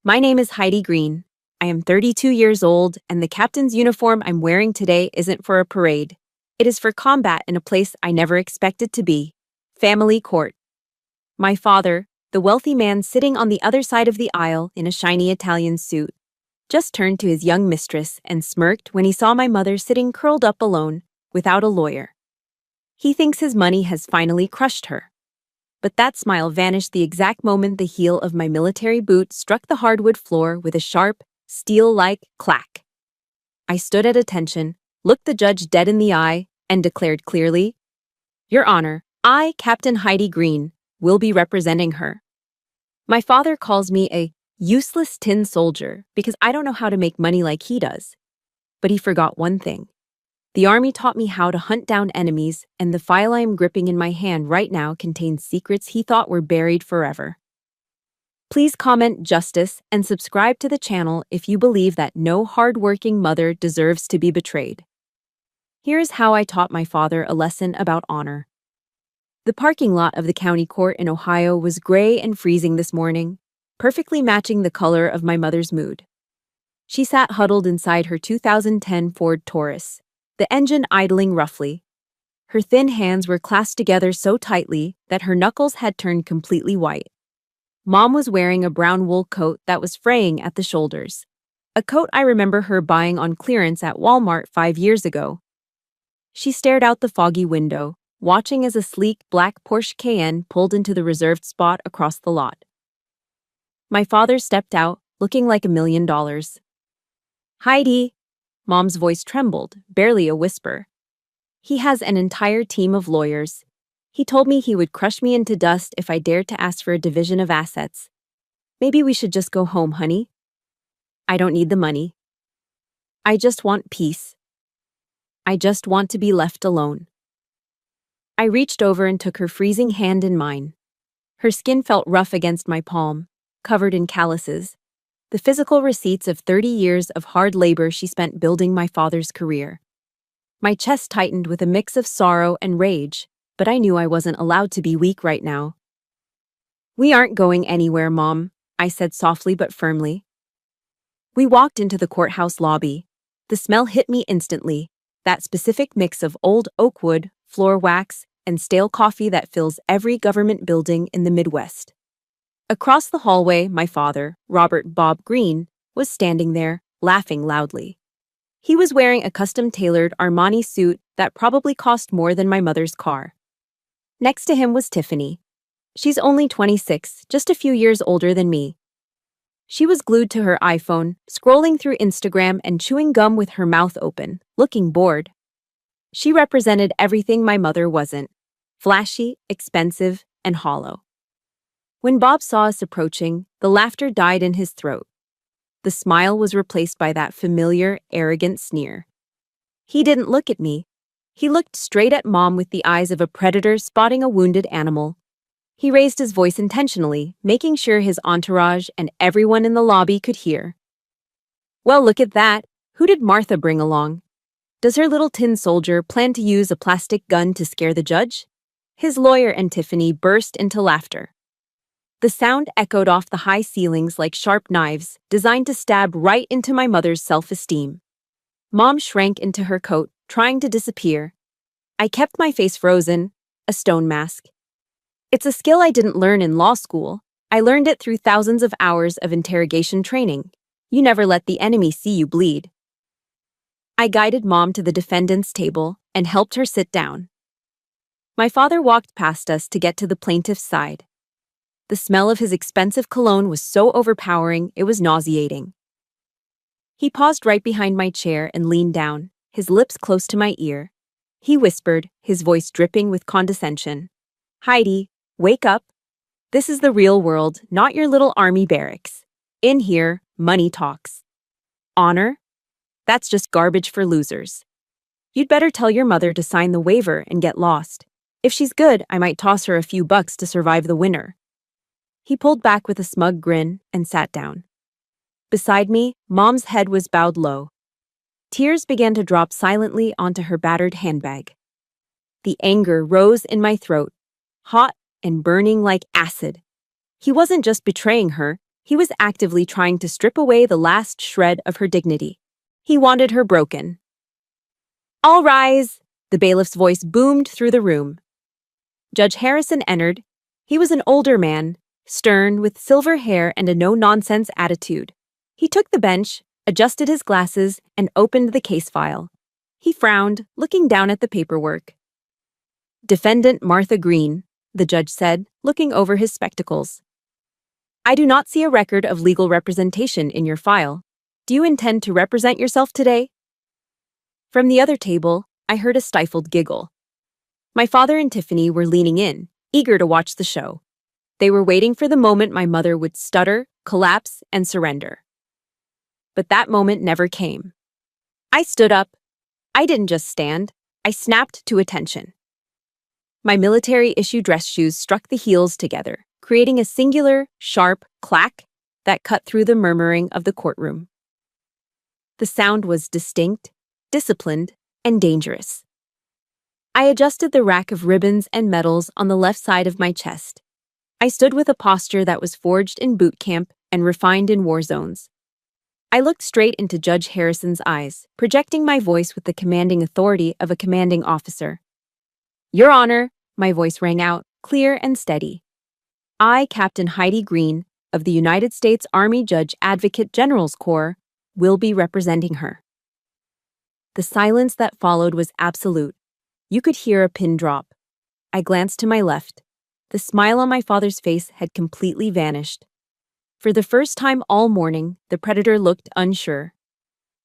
My name is Heidi Green. I am 32 years old, and the captain's uniform I'm wearing today isn't for a parade. It is for combat in a place I never expected to be: family court. My father, the wealthy man sitting on the other side of the aisle in a shiny Italian suit, just turned to his young mistress and smirked when he saw my mother sitting curled up alone, without a lawyer. He thinks his money has finally crushed her. But that smile vanished the exact moment the heel of my military boot struck the hardwood floor with a sharp, steel-like clack. I stood at attention, looked the judge dead in the eye, and declared clearly, "Your Honor, I, Captain Heidi Green, will be representing her." My father calls me a useless tin soldier because I don't know how to make money like he does. But he forgot one thing. The Army taught me how to hunt down enemies, and the file I am gripping in my hand right now contains secrets he thought were buried forever. Please comment justice and subscribe to the channel if you believe that no hardworking mother deserves to be betrayed. Here is how I taught my father a lesson about honor. The parking lot of the county court in Ohio was gray and freezing this morning, perfectly matching the color of my mother's mood. She sat huddled inside her 2010 Ford Taurus, the engine idling roughly. Her thin hands were clasped together so tightly that her knuckles had turned completely white. Mom was wearing a brown wool coat that was fraying at the shoulders, a coat I remember her buying on clearance at Walmart 5 years ago. She stared out the foggy window, watching as a sleek black Porsche Cayenne pulled into the reserved spot across the lot. My father stepped out, looking like $1 million. "Heidi!" Mom's voice trembled, barely a whisper. "He has an entire team of lawyers. He told me he would crush me into dust if I dared to ask for a division of assets. Maybe we should just go home, honey. I don't need the money. I just want peace. I just want to be left alone." I reached over and took her freezing hand in mine. Her skin felt rough against my palm, covered in calluses, the physical receipts of 30 years of hard labor she spent building my father's career. My chest tightened with a mix of sorrow and rage, but I knew I wasn't allowed to be weak right now. "We aren't going anywhere, Mom," I said softly but firmly. We walked into the courthouse lobby. The smell hit me instantly, that specific mix of old oak wood, floor wax, and stale coffee that fills every government building in the Midwest. Across the hallway, my father, Robert Bob Green, was standing there, laughing loudly. He was wearing a custom-tailored Armani suit that probably cost more than my mother's car. Next to him was Tiffany. She's only 26, just a few years older than me. She was glued to her iPhone, scrolling through Instagram and chewing gum with her mouth open, looking bored. She represented everything my mother wasn't: flashy, expensive, and hollow. When Bob saw us approaching, the laughter died in his throat. The smile was replaced by that familiar, arrogant sneer. He didn't look at me. He looked straight at Mom with the eyes of a predator spotting a wounded animal. He raised his voice intentionally, making sure his entourage and everyone in the lobby could hear. "Well, look at that. Who did Martha bring along? Does her little tin soldier plan to use a plastic gun to scare the judge?" His lawyer and Tiffany burst into laughter. The sound echoed off the high ceilings like sharp knives, designed to stab right into my mother's self-esteem. Mom shrank into her coat, trying to disappear. I kept my face frozen, a stone mask. It's a skill I didn't learn in law school. I learned it through thousands of hours of interrogation training. You never let the enemy see you bleed. I guided Mom to the defendant's table and helped her sit down. My father walked past us to get to the plaintiff's side. The smell of his expensive cologne was so overpowering it was nauseating. He paused right behind my chair and leaned down, his lips close to my ear. He whispered, his voice dripping with condescension. "Heidi, wake up. This is the real world, not your little army barracks. In here, money talks. Honor? That's just garbage for losers. You'd better tell your mother to sign the waiver and get lost. If she's good, I might toss her a few bucks to survive the winter." He pulled back with a smug grin and sat down. Beside me, Mom's head was bowed low. Tears began to drop silently onto her battered handbag. The anger rose in my throat, hot and burning like acid. He wasn't just betraying her, He was actively trying to strip away the last shred of her dignity. He wanted her broken. "All rise!" The bailiff's voice boomed through the room. Judge Harrison entered. He was an older man, stern, with silver hair and a no-nonsense attitude. He took the bench, adjusted his glasses, and opened the case file. He frowned, looking down at the paperwork. "Defendant Martha Green," the judge said, looking over his spectacles. "I do not see a record of legal representation in your file. Do you intend to represent yourself today?" From the other table, I heard a stifled giggle. My father and Tiffany were leaning in, eager to watch the show. They were waiting for the moment my mother would stutter, collapse, and surrender. But that moment never came. I stood up. I didn't just stand. I snapped to attention. My military-issue dress shoes struck the heels together, creating a singular, sharp clack that cut through the murmuring of the courtroom. The sound was distinct, disciplined, and dangerous. I adjusted the rack of ribbons and medals on the left side of my chest. I stood with a posture that was forged in boot camp and refined in war zones. I looked straight into Judge Harrison's eyes, projecting my voice with the commanding authority of a commanding officer. "Your Honor," my voice rang out, clear and steady. "I, Captain Heidi Green, of the United States Army Judge Advocate General's Corps, will be representing her." The silence that followed was absolute. You could hear a pin drop. I glanced to my left. The smile on my father's face had completely vanished. For the first time all morning, the predator looked unsure.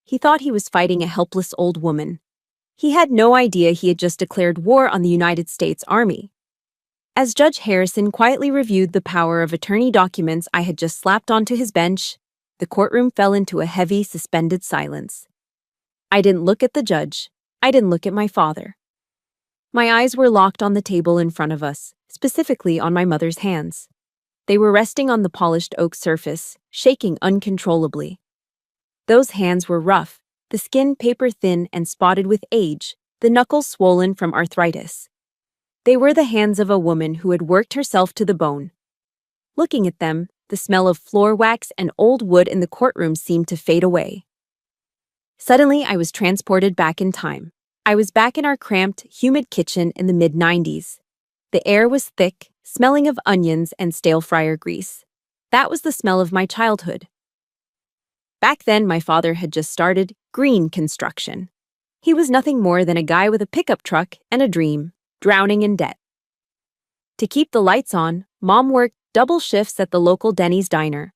He thought he was fighting a helpless old woman. He had no idea he had just declared war on the United States Army. As Judge Harrison quietly reviewed the power of attorney documents I had just slapped onto his bench, the courtroom fell into a heavy, suspended silence. I didn't look at the judge. I didn't look at my father. My eyes were locked on the table in front of us, specifically on my mother's hands. They were resting on the polished oak surface, shaking uncontrollably. Those hands were rough, the skin paper-thin and spotted with age, the knuckles swollen from arthritis. They were the hands of a woman who had worked herself to the bone. Looking at them, the smell of floor wax and old wood in the courtroom seemed to fade away. Suddenly, I was transported back in time. I was back in our cramped, humid kitchen in the mid-90s. The air was thick, smelling of onions and stale fryer grease. That was the smell of my childhood. Back then, my father had just started Green Construction. He was nothing more than a guy with a pickup truck and a dream, drowning in debt. To keep the lights on, Mom worked double shifts at the local Denny's diner.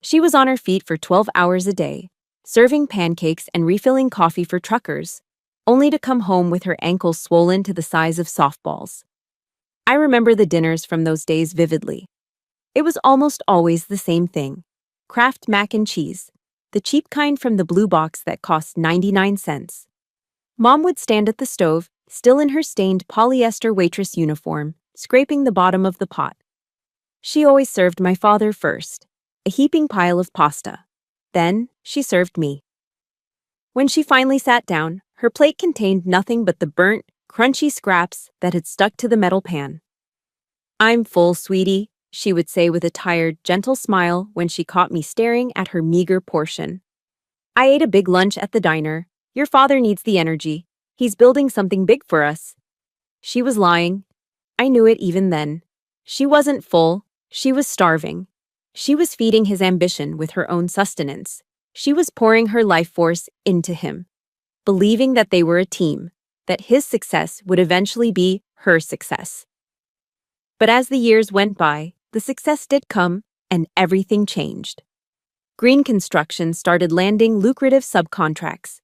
She was on her feet for 12 hours a day, serving pancakes and refilling coffee for truckers, only to come home with her ankles swollen to the size of softballs. I remember the dinners from those days vividly. It was almost always the same thing: Kraft mac and cheese, the cheap kind from the blue box that cost 99 cents. Mom would stand at the stove, still in her stained polyester waitress uniform, scraping the bottom of the pot. She always served my father first, a heaping pile of pasta. Then she served me. When she finally sat down, her plate contained nothing but the burnt, crunchy scraps that had stuck to the metal pan. "I'm full, sweetie," she would say with a tired, gentle smile when she caught me staring at her meager portion. "I ate a big lunch at the diner. Your father needs the energy. He's building something big for us." She was lying. I knew it even then. She wasn't full. She was starving. She was feeding his ambition with her own sustenance. She was pouring her life force into him, believing that they were a team, that his success would eventually be her success. But as the years went by, the success did come, and everything changed. Green Construction started landing lucrative subcontracts.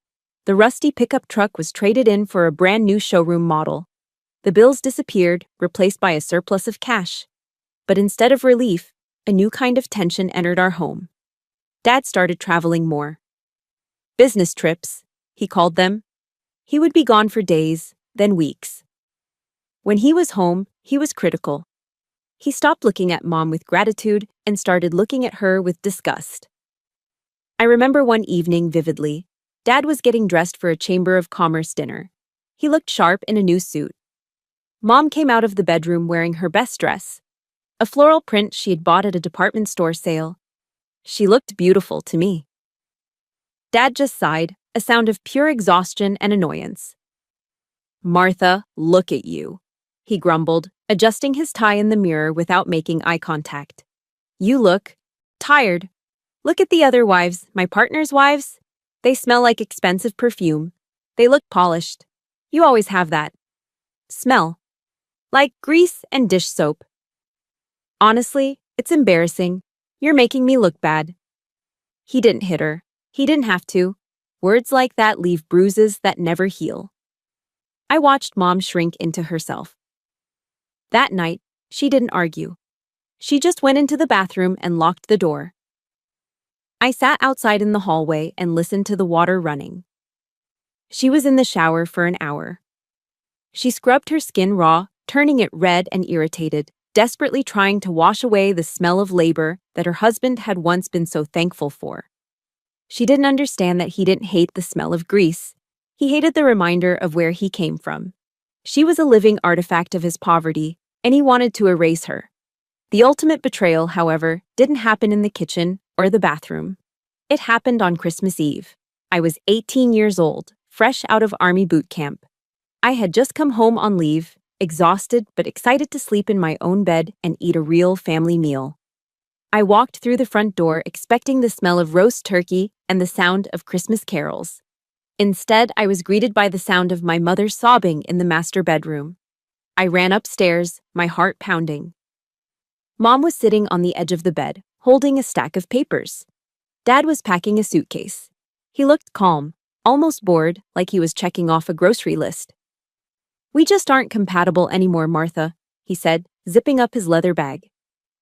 The rusty pickup truck was traded in for a brand new showroom model. The bills disappeared, replaced by a surplus of cash. But instead of relief, a new kind of tension entered our home. Dad started traveling more. Business trips, he called them. He would be gone for days, then weeks. When he was home, he was critical. He stopped looking at Mom with gratitude and started looking at her with disgust. I remember one evening vividly. Dad was getting dressed for a Chamber of Commerce dinner. He looked sharp in a new suit. Mom came out of the bedroom wearing her best dress, a floral print she had bought at a department store sale. She looked beautiful to me. Dad just sighed, a sound of pure exhaustion and annoyance. Martha, look at you, he grumbled, adjusting his tie in the mirror without making eye contact. You look tired. Look at the other wives, my partner's wives. They smell like expensive perfume. They look polished. You always have that smell. Like grease and dish soap. Honestly, it's embarrassing. You're making me look bad. He didn't hit her. He didn't have to. Words like that leave bruises that never heal. I watched Mom shrink into herself. That night, she didn't argue. She just went into the bathroom and locked the door. I sat outside in the hallway and listened to the water running. She was in the shower for an hour. She scrubbed her skin raw, turning it red and irritated, desperately trying to wash away the smell of labor that her husband had once been so thankful for. She didn't understand that he didn't hate the smell of grease. He hated the reminder of where he came from. She was a living artifact of his poverty, and he wanted to erase her. The ultimate betrayal, however, didn't happen in the kitchen or the bathroom. It happened on Christmas Eve. I was 18 years old, fresh out of Army boot camp. I had just come home on leave, exhausted but excited to sleep in my own bed and eat a real family meal. I walked through the front door expecting the smell of roast turkey and the sound of Christmas carols. Instead, I was greeted by the sound of my mother sobbing in the master bedroom. I ran upstairs, my heart pounding. Mom was sitting on the edge of the bed, holding a stack of papers. Dad was packing a suitcase. He looked calm, almost bored, like he was checking off a grocery list. We just aren't compatible anymore, Martha, he said, zipping up his leather bag.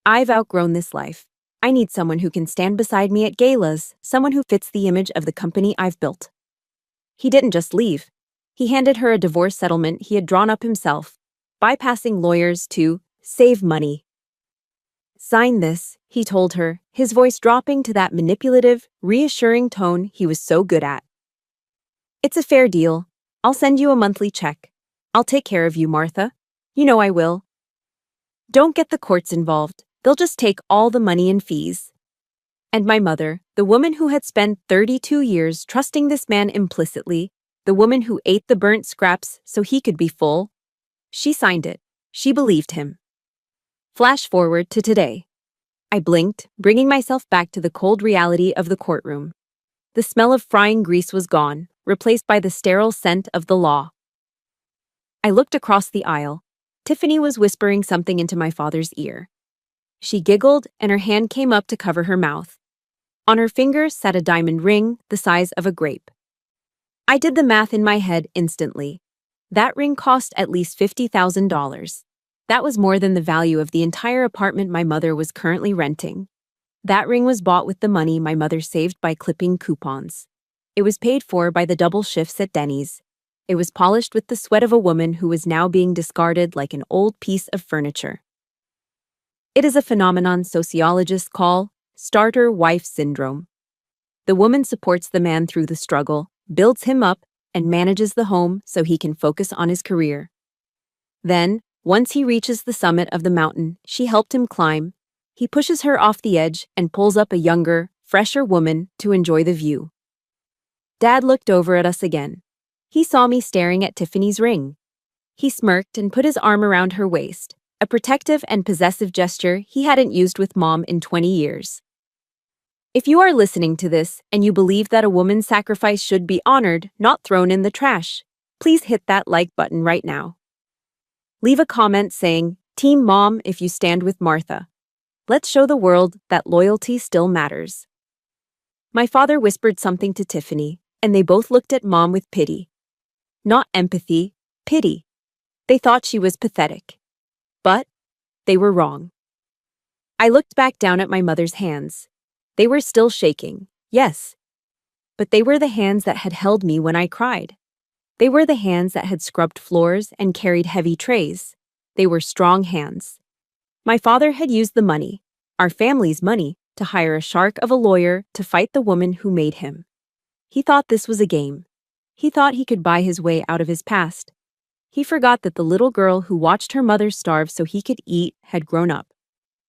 I've outgrown this life. I need someone who can stand beside me at galas, someone who fits the image of the company I've built. He didn't just leave. He handed her a divorce settlement he had drawn up himself, bypassing lawyers to save money. Sign this, he told her, his voice dropping to that manipulative, reassuring tone he was so good at. It's a fair deal. I'll send you a monthly check. I'll take care of you, Martha. You know I will. Don't get the courts involved. They'll just take all the money in fees. And my mother, the woman who had spent 32 years trusting this man implicitly, the woman who ate the burnt scraps so he could be full, she signed it. She believed him. Flash forward to today. I blinked, bringing myself back to the cold reality of the courtroom. The smell of frying grease was gone, replaced by the sterile scent of the law. I looked across the aisle. Tiffany was whispering something into my father's ear. She giggled, and her hand came up to cover her mouth. On her finger sat a diamond ring the size of a grape. I did the math in my head instantly. That ring cost at least $50,000. That was more than the value of the entire apartment my mother was currently renting. That ring was bought with the money my mother saved by clipping coupons. It was paid for by the double shifts at Denny's. It was polished with the sweat of a woman who was now being discarded like an old piece of furniture. It is a phenomenon sociologists call starter-wife syndrome. The woman supports the man through the struggle, builds him up, and manages the home so he can focus on his career. Then, once he reaches the summit of the mountain she helped him climb, he pushes her off the edge and pulls up a younger, fresher woman to enjoy the view. Dad looked over at us again. He saw me staring at Tiffany's ring. He smirked and put his arm around her waist, a protective and possessive gesture he hadn't used with Mom in 20 years. If you are listening to this and you believe that a woman's sacrifice should be honored, not thrown in the trash, please hit that like button right now. Leave a comment saying, Team Mom if you stand with Martha. Let's show the world that loyalty still matters. My father whispered something to Tiffany, and they both looked at Mom with pity. Not empathy, pity. They thought she was pathetic. But they were wrong. I looked back down at my mother's hands. They were still shaking, yes. But they were the hands that had held me when I cried. They were the hands that had scrubbed floors and carried heavy trays. They were strong hands. My father had used the money, our family's money, to hire a shark of a lawyer to fight the woman who made him. He thought this was a game. He thought he could buy his way out of his past. He forgot that the little girl who watched her mother starve so he could eat had grown up.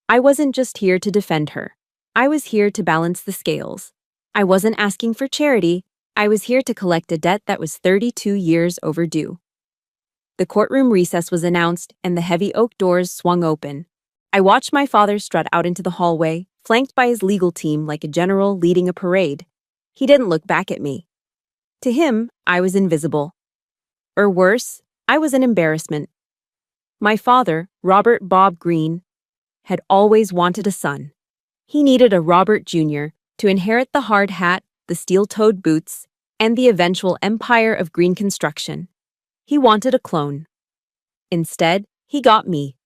I wasn't just here to defend her. I was here to balance the scales. I wasn't asking for charity. I was here to collect a debt that was 32 years overdue. The courtroom recess was announced, and the heavy oak doors swung open. I watched my father strut out into the hallway, flanked by his legal team like a general leading a parade. He didn't look back at me. To him, I was invisible. Or worse, I was an embarrassment. My father, Robert Bob Greene, had always wanted a son. He needed a Robert Jr. to inherit the hard hat, the steel-toed boots, and the eventual empire of Greene Construction. He wanted a clone. Instead, he got me.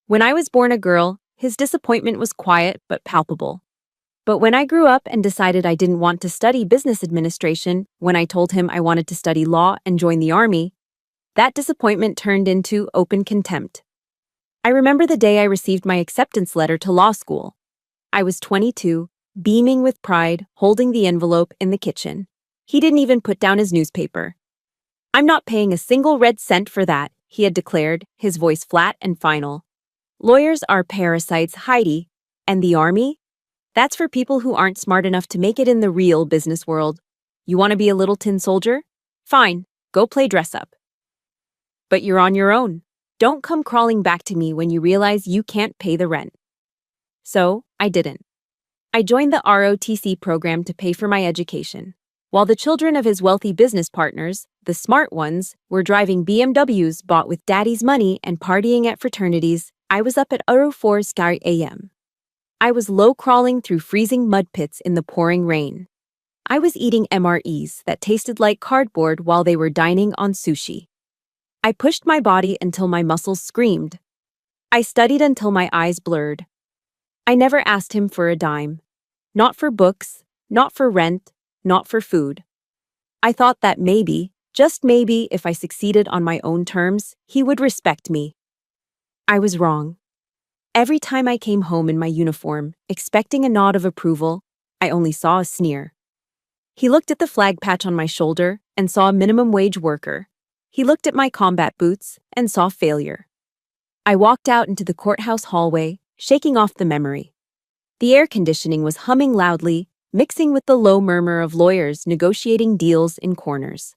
When I was born a girl, his disappointment was quiet but palpable. But when I grew up and decided I didn't want to study business administration, when I told him I wanted to study law and join the army, that disappointment turned into open contempt. I remember the day I received my acceptance letter to law school. I was 22, beaming with pride, holding the envelope in the kitchen. He didn't even put down his newspaper. "I'm not paying a single red cent for that," he had declared, his voice flat and final. "Lawyers are parasites, Heidi. And the army? That's for people who aren't smart enough to make it in the real business world. You want to be a little tin soldier? Fine, go play dress up. But you're on your own. Don't come crawling back to me when you realize you can't pay the rent." So, I didn't. I joined the ROTC program to pay for my education. While the children of his wealthy business partners, the smart ones, were driving BMWs bought with daddy's money and partying at fraternities, I was up at 4 a.m. I was low-crawling through freezing mud pits in the pouring rain. I was eating MREs that tasted like cardboard while they were dining on sushi. I pushed my body until my muscles screamed. I studied until my eyes blurred. I never asked him for a dime. Not for books, not for rent, not for food. I thought that maybe, just maybe, if I succeeded on my own terms, he would respect me. I was wrong. Every time I came home in my uniform, expecting a nod of approval, I only saw a sneer. He looked at the flag patch on my shoulder and saw a minimum wage worker. He looked at my combat boots and saw failure. I walked out into the courthouse hallway, shaking off the memory. The air conditioning was humming loudly, mixing with the low murmur of lawyers negotiating deals in corners.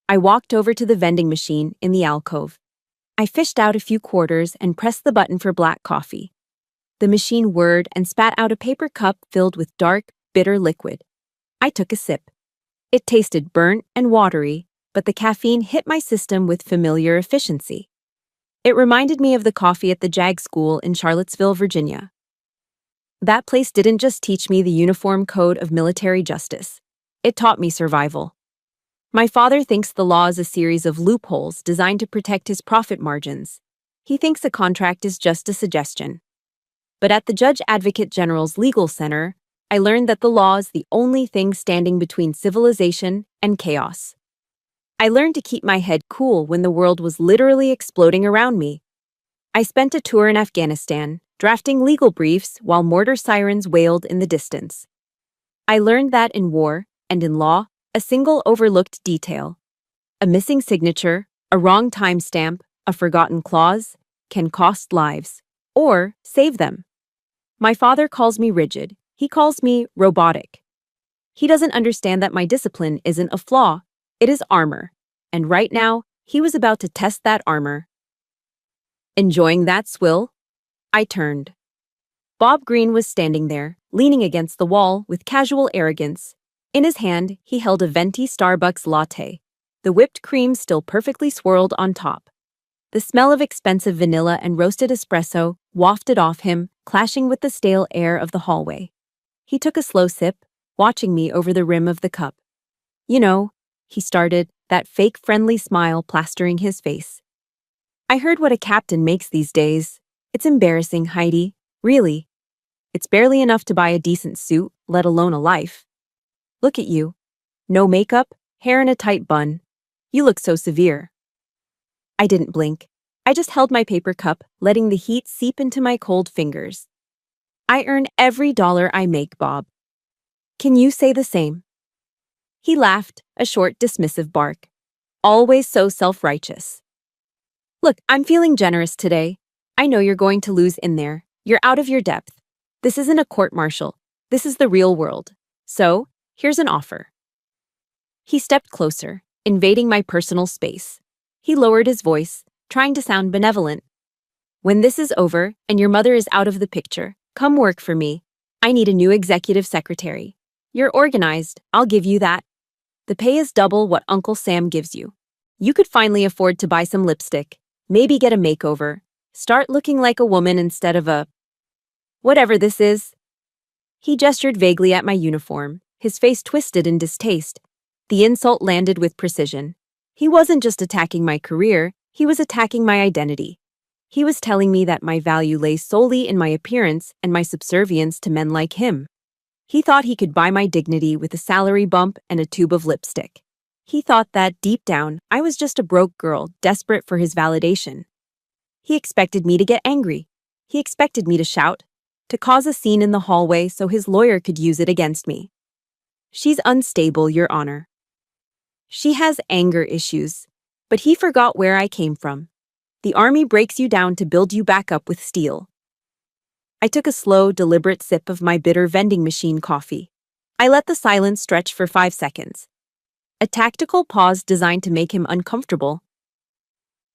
I walked over to the vending machine in the alcove. I fished out a few quarters and pressed the button for black coffee. The machine whirred and spat out a paper cup filled with dark, bitter liquid. I took a sip. It tasted burnt and watery, but the caffeine hit my system with familiar efficiency. It reminded me of the coffee at the JAG school in Charlottesville, Virginia. That place didn't just teach me the uniform code of military justice. It taught me survival. My father thinks the law is a series of loopholes designed to protect his profit margins. He thinks a contract is just a suggestion. But at the Judge Advocate General's Legal Center, I learned that the law is the only thing standing between civilization and chaos. I learned to keep my head cool when the world was literally exploding around me. I spent a tour in Afghanistan, drafting legal briefs while mortar sirens wailed in the distance. I learned that in war, and in law, a single overlooked detail, a missing signature, a wrong timestamp, a forgotten clause, can cost lives, or save them. My father calls me rigid. He calls me robotic. He doesn't understand that my discipline isn't a flaw, it is armor. And right now, he was about to test that armor. Enjoying that swill? I turned. Bob Greene was standing there, leaning against the wall with casual arrogance. In his hand, he held a venti Starbucks latte, the whipped cream still perfectly swirled on top. The smell of expensive vanilla and roasted espresso wafted off him, clashing with the stale air of the hallway. He took a slow sip, watching me over the rim of the cup. "You know," he started, that fake friendly smile plastering his face. "I heard what a captain makes these days. It's embarrassing, Heidi, really. It's barely enough to buy a decent suit, let alone a life. Look at you. No makeup, hair in a tight bun. You look so severe." I didn't blink. I just held my paper cup, letting the heat seep into my cold fingers. "I earn every dollar I make, Bob. Can you say the same?" He laughed, a short, dismissive bark. "Always so self-righteous. Look, I'm feeling generous today. I know you're going to lose in there. You're out of your depth. This isn't a court-martial. This is the real world. So, here's an offer. He stepped closer, invading my personal space. He lowered his voice, trying to sound benevolent. When this is over and your mother is out of the picture, come work for me. I need a new executive secretary. You're organized, I'll give you that. The pay is double what Uncle Sam gives you. You could finally afford to buy some lipstick, maybe get a makeover, start looking like a woman instead of a whatever this is. He gestured vaguely at my uniform, his face twisted in distaste. The insult landed with precision. He wasn't just attacking my career, he was attacking my identity. He was telling me that my value lay solely in my appearance and my subservience to men like him. He thought he could buy my dignity with a salary bump and a tube of lipstick. He thought that, deep down, I was just a broke girl desperate for his validation. He expected me to get angry. He expected me to shout, to cause a scene in the hallway so his lawyer could use it against me. She's unstable, Your Honor. She has anger issues, but he forgot where I came from. The army breaks you down to build you back up with steel. I took a slow, deliberate sip of my bitter vending machine coffee. I let the silence stretch for 5 seconds. A tactical pause designed to make him uncomfortable.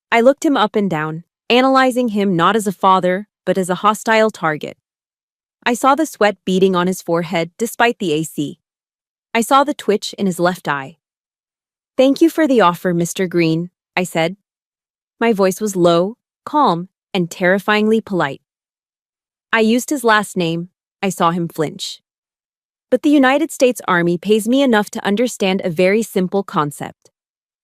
I looked him up and down, analyzing him not as a father, but as a hostile target. I saw the sweat beading on his forehead despite the AC. I saw the twitch in his left eye. "Thank you for the offer, Mr. Green," I said. My voice was low, calm, and terrifyingly polite. I used his last name. I saw him flinch. But the United States Army pays me enough to understand a very simple concept.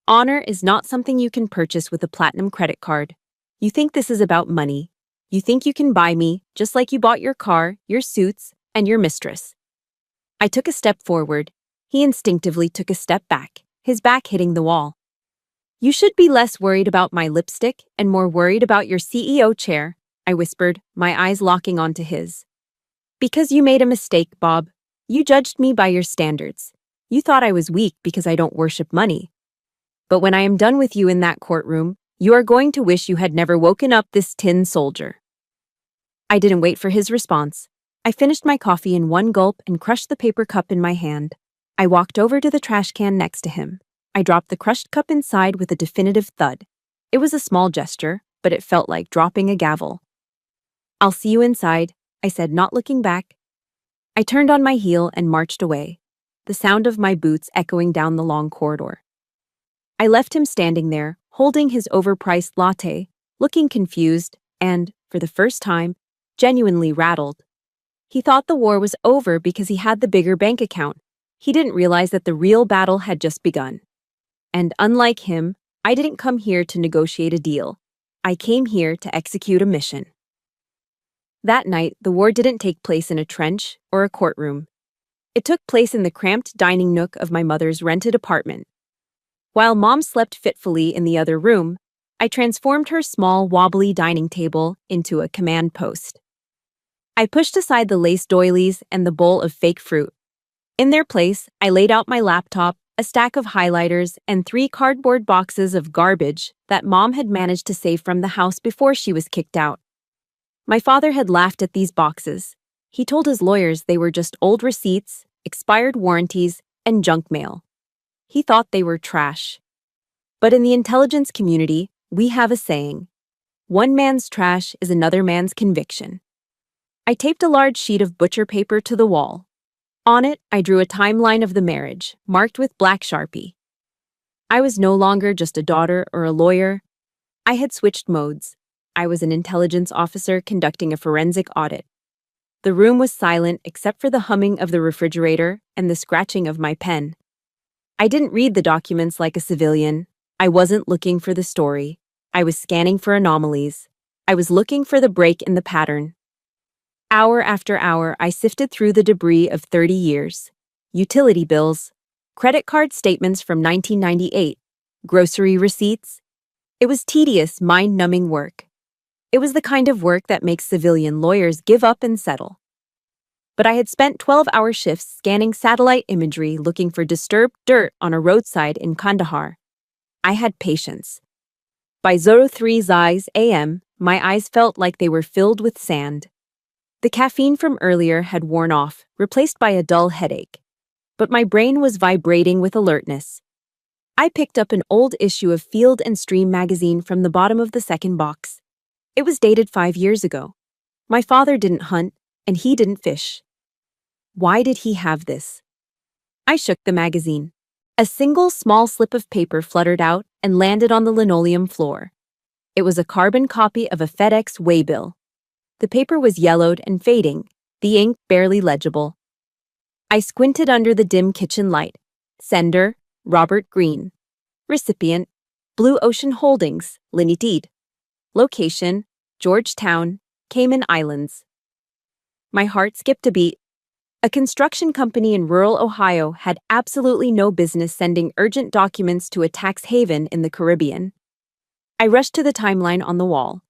Honor is not something you can purchase with a platinum credit card. You think this is about money. You think you can buy me, just like you bought your car, your suits, and your mistress. I took a step forward. He instinctively took a step back, his back hitting the wall. "You should be less worried about my lipstick and more worried about your CEO chair," I whispered, my eyes locking onto his. "Because you made a mistake, Bob. You judged me by your standards. You thought I was weak because I don't worship money. But when I am done with you in that courtroom, you are going to wish you had never woken up this tin soldier." I didn't wait for his response. I finished my coffee in one gulp and crushed the paper cup in my hand. I walked over to the trash can next to him. I dropped the crushed cup inside with a definitive thud. It was a small gesture, but it felt like dropping a gavel. "I'll see you inside," I said, not looking back. I turned on my heel and marched away, the sound of my boots echoing down the long corridor. I left him standing there, holding his overpriced latte, looking confused and, for the first time, genuinely rattled. He thought the war was over because he had the bigger bank account. He didn't realize that the real battle had just begun. And unlike him, I didn't come here to negotiate a deal. I came here to execute a mission. That night, the war didn't take place in a trench or a courtroom. It took place in the cramped dining nook of my mother's rented apartment. While Mom slept fitfully in the other room, I transformed her small, wobbly dining table into a command post. I pushed aside the lace doilies and the bowl of fake fruit. In their place, I laid out my laptop, a stack of highlighters, and 3 cardboard boxes of garbage that Mom had managed to save from the house before she was kicked out. My father had laughed at these boxes. He told his lawyers they were just old receipts, expired warranties, and junk mail. He thought they were trash. But in the intelligence community, we have a saying: one man's trash is another man's conviction. I taped a large sheet of butcher paper to the wall. On it, I drew a timeline of the marriage, marked with black Sharpie. I was no longer just a daughter or a lawyer. I had switched modes. I was an intelligence officer conducting a forensic audit. The room was silent except for the humming of the refrigerator and the scratching of my pen. I didn't read the documents like a civilian. I wasn't looking for the story. I was scanning for anomalies. I was looking for the break in the pattern. Hour after hour, I sifted through the debris of 30 years. Utility bills, credit card statements from 1998, grocery receipts. It was tedious, mind-numbing work. It was the kind of work that makes civilian lawyers give up and settle. But I had spent 12-hour shifts scanning satellite imagery looking for disturbed dirt on a roadside in Kandahar. I had patience. By 03 a.m., my eyes felt like they were filled with sand. The caffeine from earlier had worn off, replaced by a dull headache. But my brain was vibrating with alertness. I picked up an old issue of Field and Stream magazine from the bottom of the second box. It was dated 5 years ago. My father didn't hunt, and he didn't fish. Why did he have this? I shook the magazine. A single small slip of paper fluttered out and landed on the linoleum floor. It was a carbon copy of a FedEx waybill. The paper was yellowed and fading, the ink barely legible. I squinted under the dim kitchen light. Sender, Robert Greene. Recipient, Blue Ocean Holdings, Limited. Location, Georgetown, Cayman Islands. My heart skipped a beat. A construction company in rural Ohio had absolutely no business sending urgent documents to a tax haven in the Caribbean. I rushed to the timeline on the wall.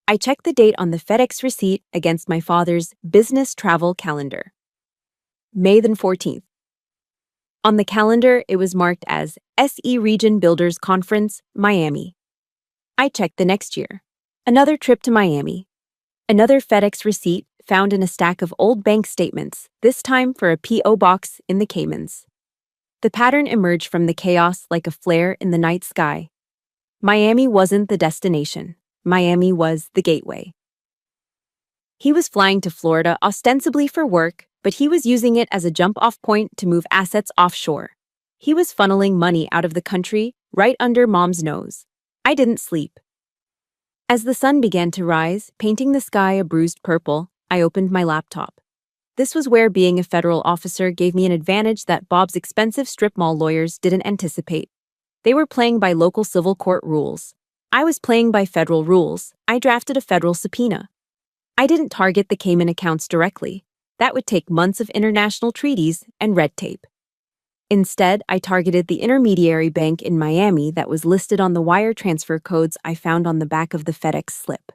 I checked the date on the FedEx receipt against my father's business travel calendar. May the 14th. On the calendar, it was marked as SE Region Builders Conference, Miami. I checked the next year. Another trip to Miami. Another FedEx receipt found in a stack of old bank statements, this time for a P.O. box in the Caymans. The pattern emerged from the chaos like a flare in the night sky. Miami wasn't the destination. Miami was the gateway. He was flying to Florida ostensibly for work, but he was using it as a jump-off point to move assets offshore. He was funneling money out of the country right under Mom's nose. I didn't sleep. As the sun began to rise, painting the sky a bruised purple, I opened my laptop. This was where being a federal officer gave me an advantage that Bob's expensive strip mall lawyers didn't anticipate. They were playing by local civil court rules. I was playing by federal rules. I drafted a federal subpoena. I didn't target the Cayman accounts directly. That would take months of international treaties and red tape. Instead, I targeted the intermediary bank in Miami that was listed on the wire transfer codes I found on the back of the FedEx slip.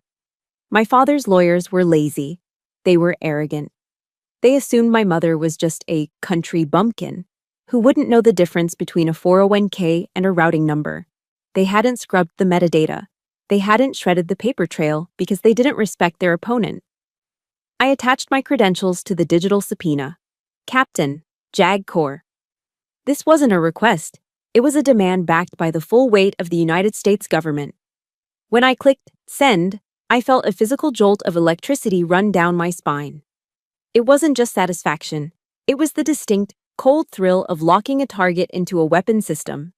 My father's lawyers were lazy. They were arrogant. They assumed my mother was just a country bumpkin who wouldn't know the difference between a 401k and a routing number. They hadn't scrubbed the metadata. They hadn't shredded the paper trail because they didn't respect their opponent. I attached my credentials to the digital subpoena. Captain, JAG Corps. This wasn't a request. It was a demand backed by the full weight of the United States government. When I clicked send, I felt a physical jolt of electricity run down my spine. It wasn't just satisfaction. It was the distinct, cold thrill of locking a target into a weapon system.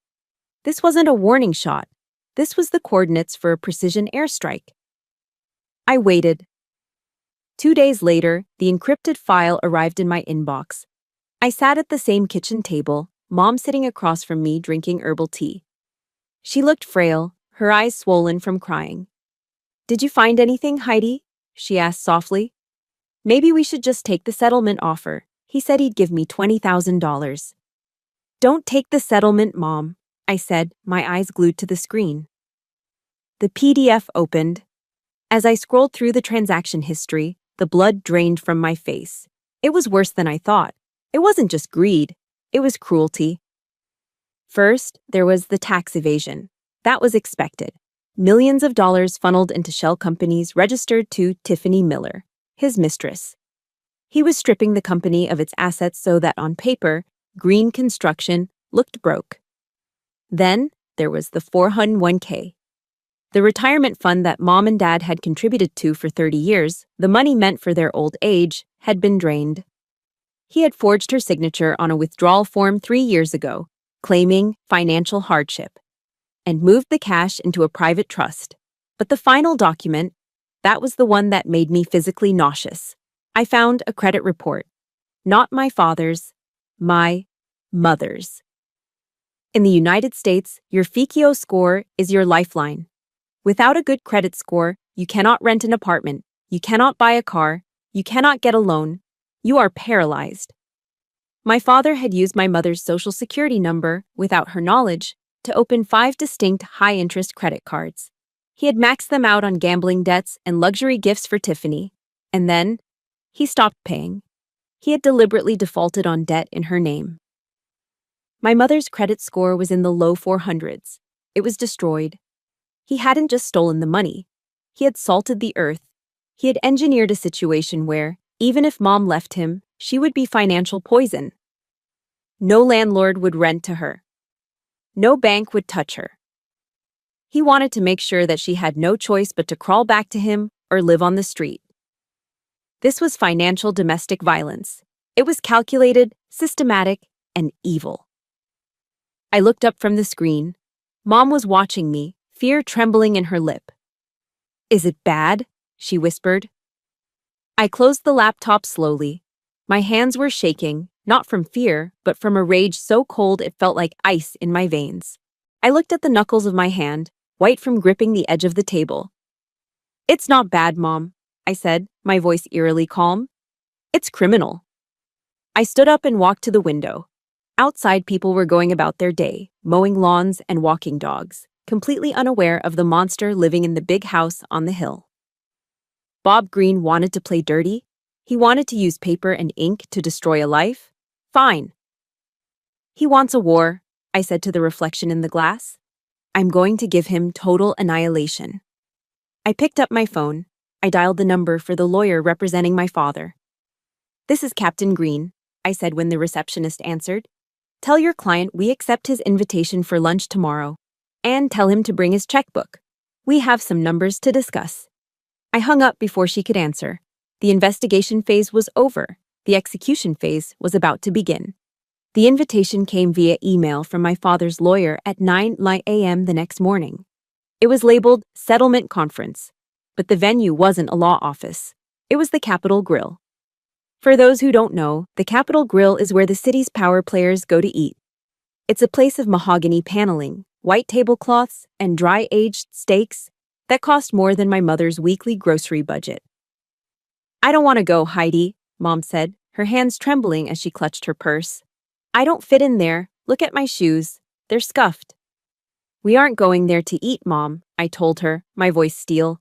This wasn't a warning shot. This was the coordinates for a precision airstrike. I waited. 2 days later, the encrypted file arrived in my inbox. I sat at the same kitchen table, Mom sitting across from me drinking herbal tea. She looked frail, her eyes swollen from crying. "Did you find anything, Heidi?" she asked softly. "Maybe we should just take the settlement offer. He said he'd give me $20,000. "Don't take the settlement, Mom," I said, my eyes glued to the screen. The PDF opened. As I scrolled through the transaction history, the blood drained from my face. It was worse than I thought. It wasn't just greed. It was cruelty. First, there was the tax evasion. That was expected. Millions of dollars funneled into shell companies registered to Tiffany Miller, his mistress. He was stripping the company of its assets so that on paper, Green Construction looked broke. Then, there was the 401k. The retirement fund that Mom and Dad had contributed to for 30 years, the money meant for their old age, had been drained. He had forged her signature on a withdrawal form 3 years ago, claiming financial hardship, and moved the cash into a private trust. But the final document, that was the one that made me physically nauseous. I found a credit report. Not my father's, my mother's. In the United States, your FICO score is your lifeline. Without a good credit score, you cannot rent an apartment, you cannot buy a car, you cannot get a loan. You are paralyzed. My father had used my mother's social security number, without her knowledge, to open 5 distinct high-interest credit cards. He had maxed them out on gambling debts and luxury gifts for Tiffany, and then he stopped paying. He had deliberately defaulted on debt in her name. My mother's credit score was in the low 400s. It was destroyed. He hadn't just stolen the money. He had salted the earth. He had engineered a situation where, Even if Mom left him, she would be financial poison. No landlord would rent to her. No bank would touch her. He wanted to make sure that she had no choice but to crawl back to him or live on the street. This was financial domestic violence. It was calculated, systematic, and evil. I looked up from the screen. Mom was watching me, fear trembling in her lip. "Is it bad?" she whispered. I closed the laptop slowly. My hands were shaking, not from fear, but from a rage so cold it felt like ice in my veins. I looked at the knuckles of my hand, white from gripping the edge of the table. "It's not bad, Mom," I said, my voice eerily calm. "It's criminal." I stood up and walked to the window. Outside, people were going about their day, mowing lawns and walking dogs, completely unaware of the monster living in the big house on the hill. Bob Green wanted to play dirty? He wanted to use paper and ink to destroy a life? Fine. He wants a war, I said to the reflection in the glass. I'm going to give him total annihilation. I picked up my phone. I dialed the number for the lawyer representing my father. "This is Captain Green," I said when the receptionist answered. "Tell your client we accept his invitation for lunch tomorrow, and tell him to bring his checkbook. We have some numbers to discuss." I hung up before she could answer. The investigation phase was over. The execution phase was about to begin. The invitation came via email from my father's lawyer at 9 a.m. the next morning. It was labeled Settlement Conference, but the venue wasn't a law office. It was the Capitol Grill. For those who don't know, the Capitol Grill is where the city's power players go to eat. It's a place of mahogany paneling, white tablecloths, and dry-aged steaks that cost more than my mother's weekly grocery budget. "I don't want to go, Heidi," Mom said, her hands trembling as she clutched her purse. "I don't fit in there. Look at my shoes. They're scuffed." "We aren't going there to eat, Mom," I told her, my voice steel.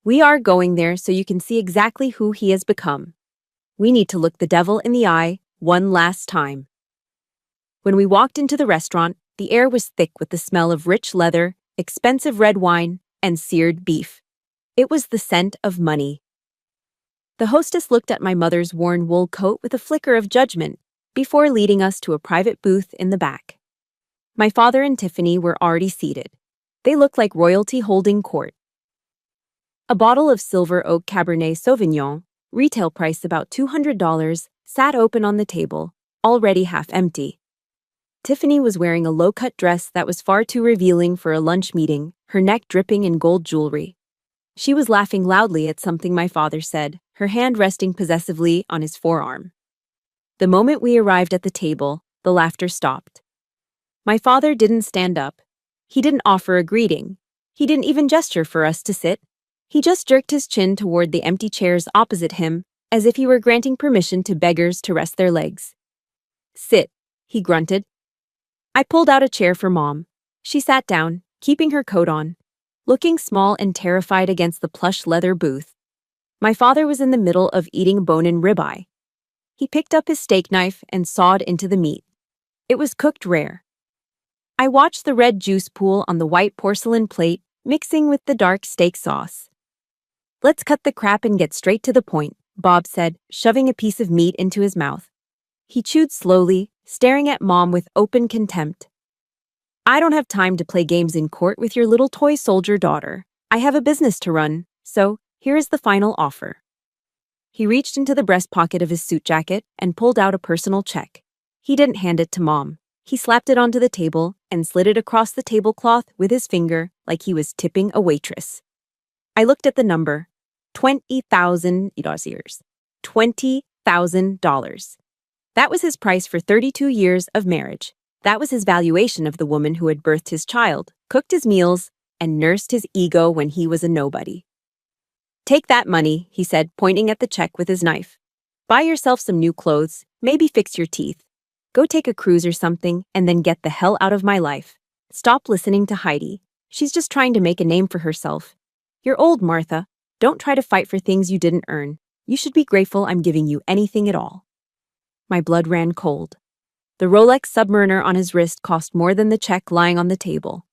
"We are going there so you can see exactly who he has become. We need to look the devil in the eye one last time." When we walked into the restaurant, the air was thick with the smell of rich leather, expensive red wine, and seared beef. It was the scent of money. The hostess looked at my mother's worn wool coat with a flicker of judgment before leading us to a private booth in the back. My father and Tiffany were already seated. They looked like royalty holding court. A bottle of Silver Oak Cabernet Sauvignon, retail price about $200, sat open on the table, already half empty. Tiffany was wearing a low-cut dress that was far too revealing for a lunch meeting, her neck dripping in gold jewelry. She was laughing loudly at something my father said, her hand resting possessively on his forearm. The moment we arrived at the table, the laughter stopped. My father didn't stand up. He didn't offer a greeting. He didn't even gesture for us to sit. He just jerked his chin toward the empty chairs opposite him, as if he were granting permission to beggars to rest their legs. "Sit," he grunted. I pulled out a chair for Mom. She sat down, keeping her coat on, looking small and terrified against the plush leather booth. My father was in the middle of eating bone-in ribeye. He picked up his steak knife and sawed into the meat. It was cooked rare. I watched the red juice pool on the white porcelain plate, mixing with the dark steak sauce. "Let's cut the crap and get straight to the point," Bob said, shoving a piece of meat into his mouth. He chewed slowly, staring at Mom with open contempt. "I don't have time to play games in court with your little toy soldier daughter. I have a business to run, so here is the final offer." He reached into the breast pocket of his suit jacket and pulled out a personal check. He didn't hand it to Mom. He slapped it onto the table and slid it across the tablecloth with his finger like he was tipping a waitress. I looked at the number. $20,000. $20,000. That was his price for 32 years of marriage. That was his valuation of the woman who had birthed his child, cooked his meals, and nursed his ego when he was a nobody. "Take that money," he said, pointing at the check with his knife. "Buy yourself some new clothes, maybe fix your teeth. Go take a cruise or something, and then get the hell out of my life. Stop listening to Heidi. She's just trying to make a name for herself. You're old, Martha. Don't try to fight for things you didn't earn. You should be grateful I'm giving you anything at all." My blood ran cold. The Rolex Submariner on his wrist cost more than the check lying on the table.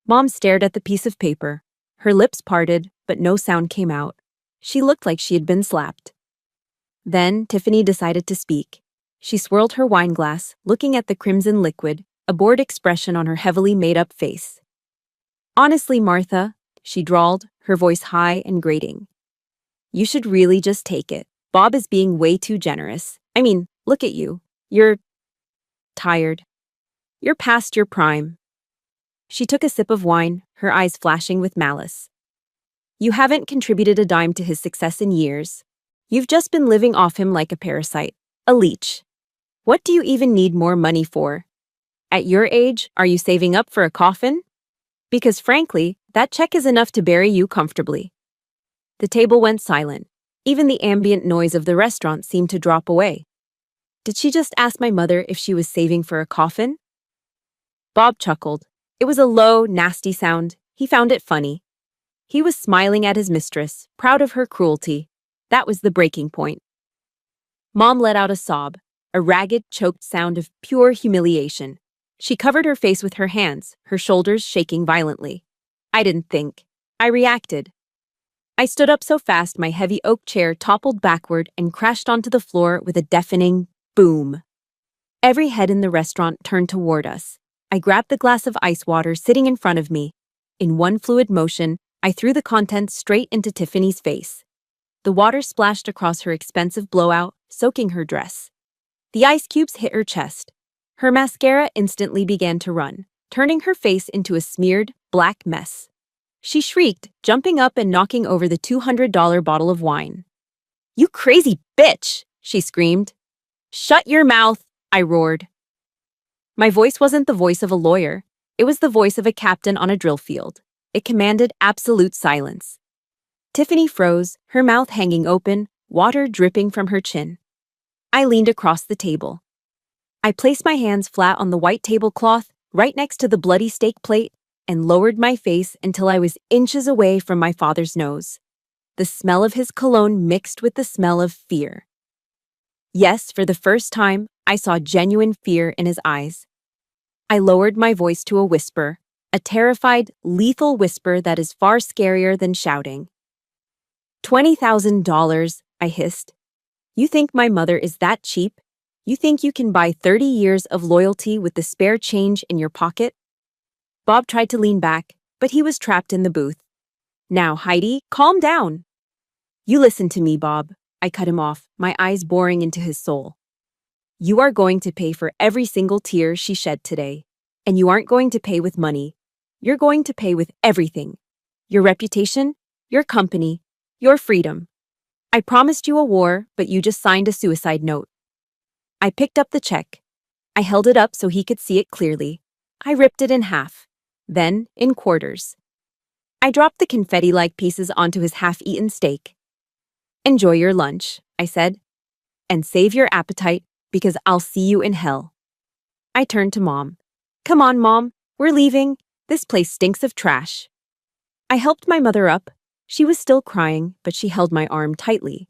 Mom stared at the piece of paper. Her lips parted, but no sound came out. She looked like she had been slapped. Then Tiffany decided to speak. She swirled her wine glass, looking at the crimson liquid, a bored expression on her heavily made-up face. Honestly, Martha, she drawled, her voice high and grating. You should really just take it. Bob is being way too generous. I mean, look at you. You're tired. You're past your prime. She took a sip of wine, her eyes flashing with malice. You haven't contributed a dime to his success in years. You've just been living off him like a parasite, a leech. What do you even need more money for? At your age, are you saving up for a coffin? Because frankly, that check is enough to bury you comfortably. The table went silent. Even the ambient noise of the restaurant seemed to drop away. Did she just ask my mother if she was saving for a coffin? Bob chuckled. It was a low, nasty sound. He found it funny. He was smiling at his mistress, proud of her cruelty. That was the breaking point. Mom let out a sob, a ragged, choked sound of pure humiliation. She covered her face with her hands, her shoulders shaking violently. I didn't think. I reacted. I stood up so fast my heavy oak chair toppled backward and crashed onto the floor with a deafening boom. Every head in the restaurant turned toward us. I grabbed the glass of ice water sitting in front of me. In one fluid motion, I threw the contents straight into Tiffany's face. The water splashed across her expensive blowout, soaking her dress. The ice cubes hit her chest. Her mascara instantly began to run, turning her face into a smeared, black mess. She shrieked, jumping up and knocking over the $200 bottle of wine. You crazy bitch, she screamed. Shut your mouth, I roared. My voice wasn't the voice of a lawyer. It was the voice of a captain on a drill field. It commanded absolute silence. Tiffany froze, her mouth hanging open, water dripping from her chin. I leaned across the table. I placed my hands flat on the white tablecloth, right next to the bloody steak plate, and lowered my face until I was inches away from my father's nose. The smell of his cologne mixed with the smell of fear. Yes, for the first time, I saw genuine fear in his eyes. I lowered my voice to a whisper, a terrified, lethal whisper that is far scarier than shouting. $20,000, I hissed. You think my mother is that cheap? You think you can buy 30 years of loyalty with the spare change in your pocket? Bob tried to lean back, but he was trapped in the booth. Now, Heidi, calm down. You listen to me, Bob. I cut him off, my eyes boring into his soul. You are going to pay for every single tear she shed today. And you aren't going to pay with money. You're going to pay with everything. Your reputation, your company, your freedom. I promised you a war, but you just signed a suicide note. I picked up the check. I held it up so he could see it clearly. I ripped it in half, then in quarters. I dropped the confetti-like pieces onto his half-eaten steak. Enjoy your lunch, I said. And save your appetite, because I'll see you in hell. I turned to Mom. Come on, Mom, we're leaving. This place stinks of trash. I helped my mother up. She was still crying, but she held my arm tightly.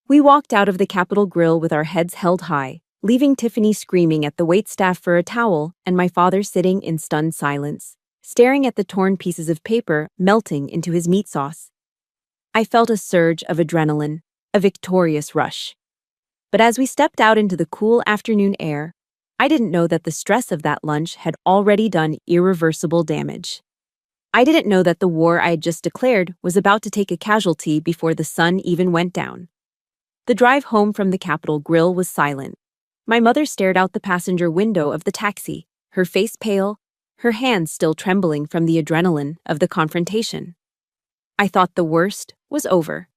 We walked out of the Capitol Grill with our heads held high, leaving Tiffany screaming at the waitstaff for a towel and my father sitting in stunned silence, staring at the torn pieces of paper melting into his meat sauce. I felt a surge of adrenaline, a victorious rush. But as we stepped out into the cool afternoon air, I didn't know that the stress of that lunch had already done irreversible damage. I didn't know that the war I had just declared was about to take a casualty before the sun even went down. The drive home from the Capitol Grill was silent. My mother stared out the passenger window of the taxi, her face pale, her hands still trembling from the adrenaline of the confrontation. I thought the worst was over.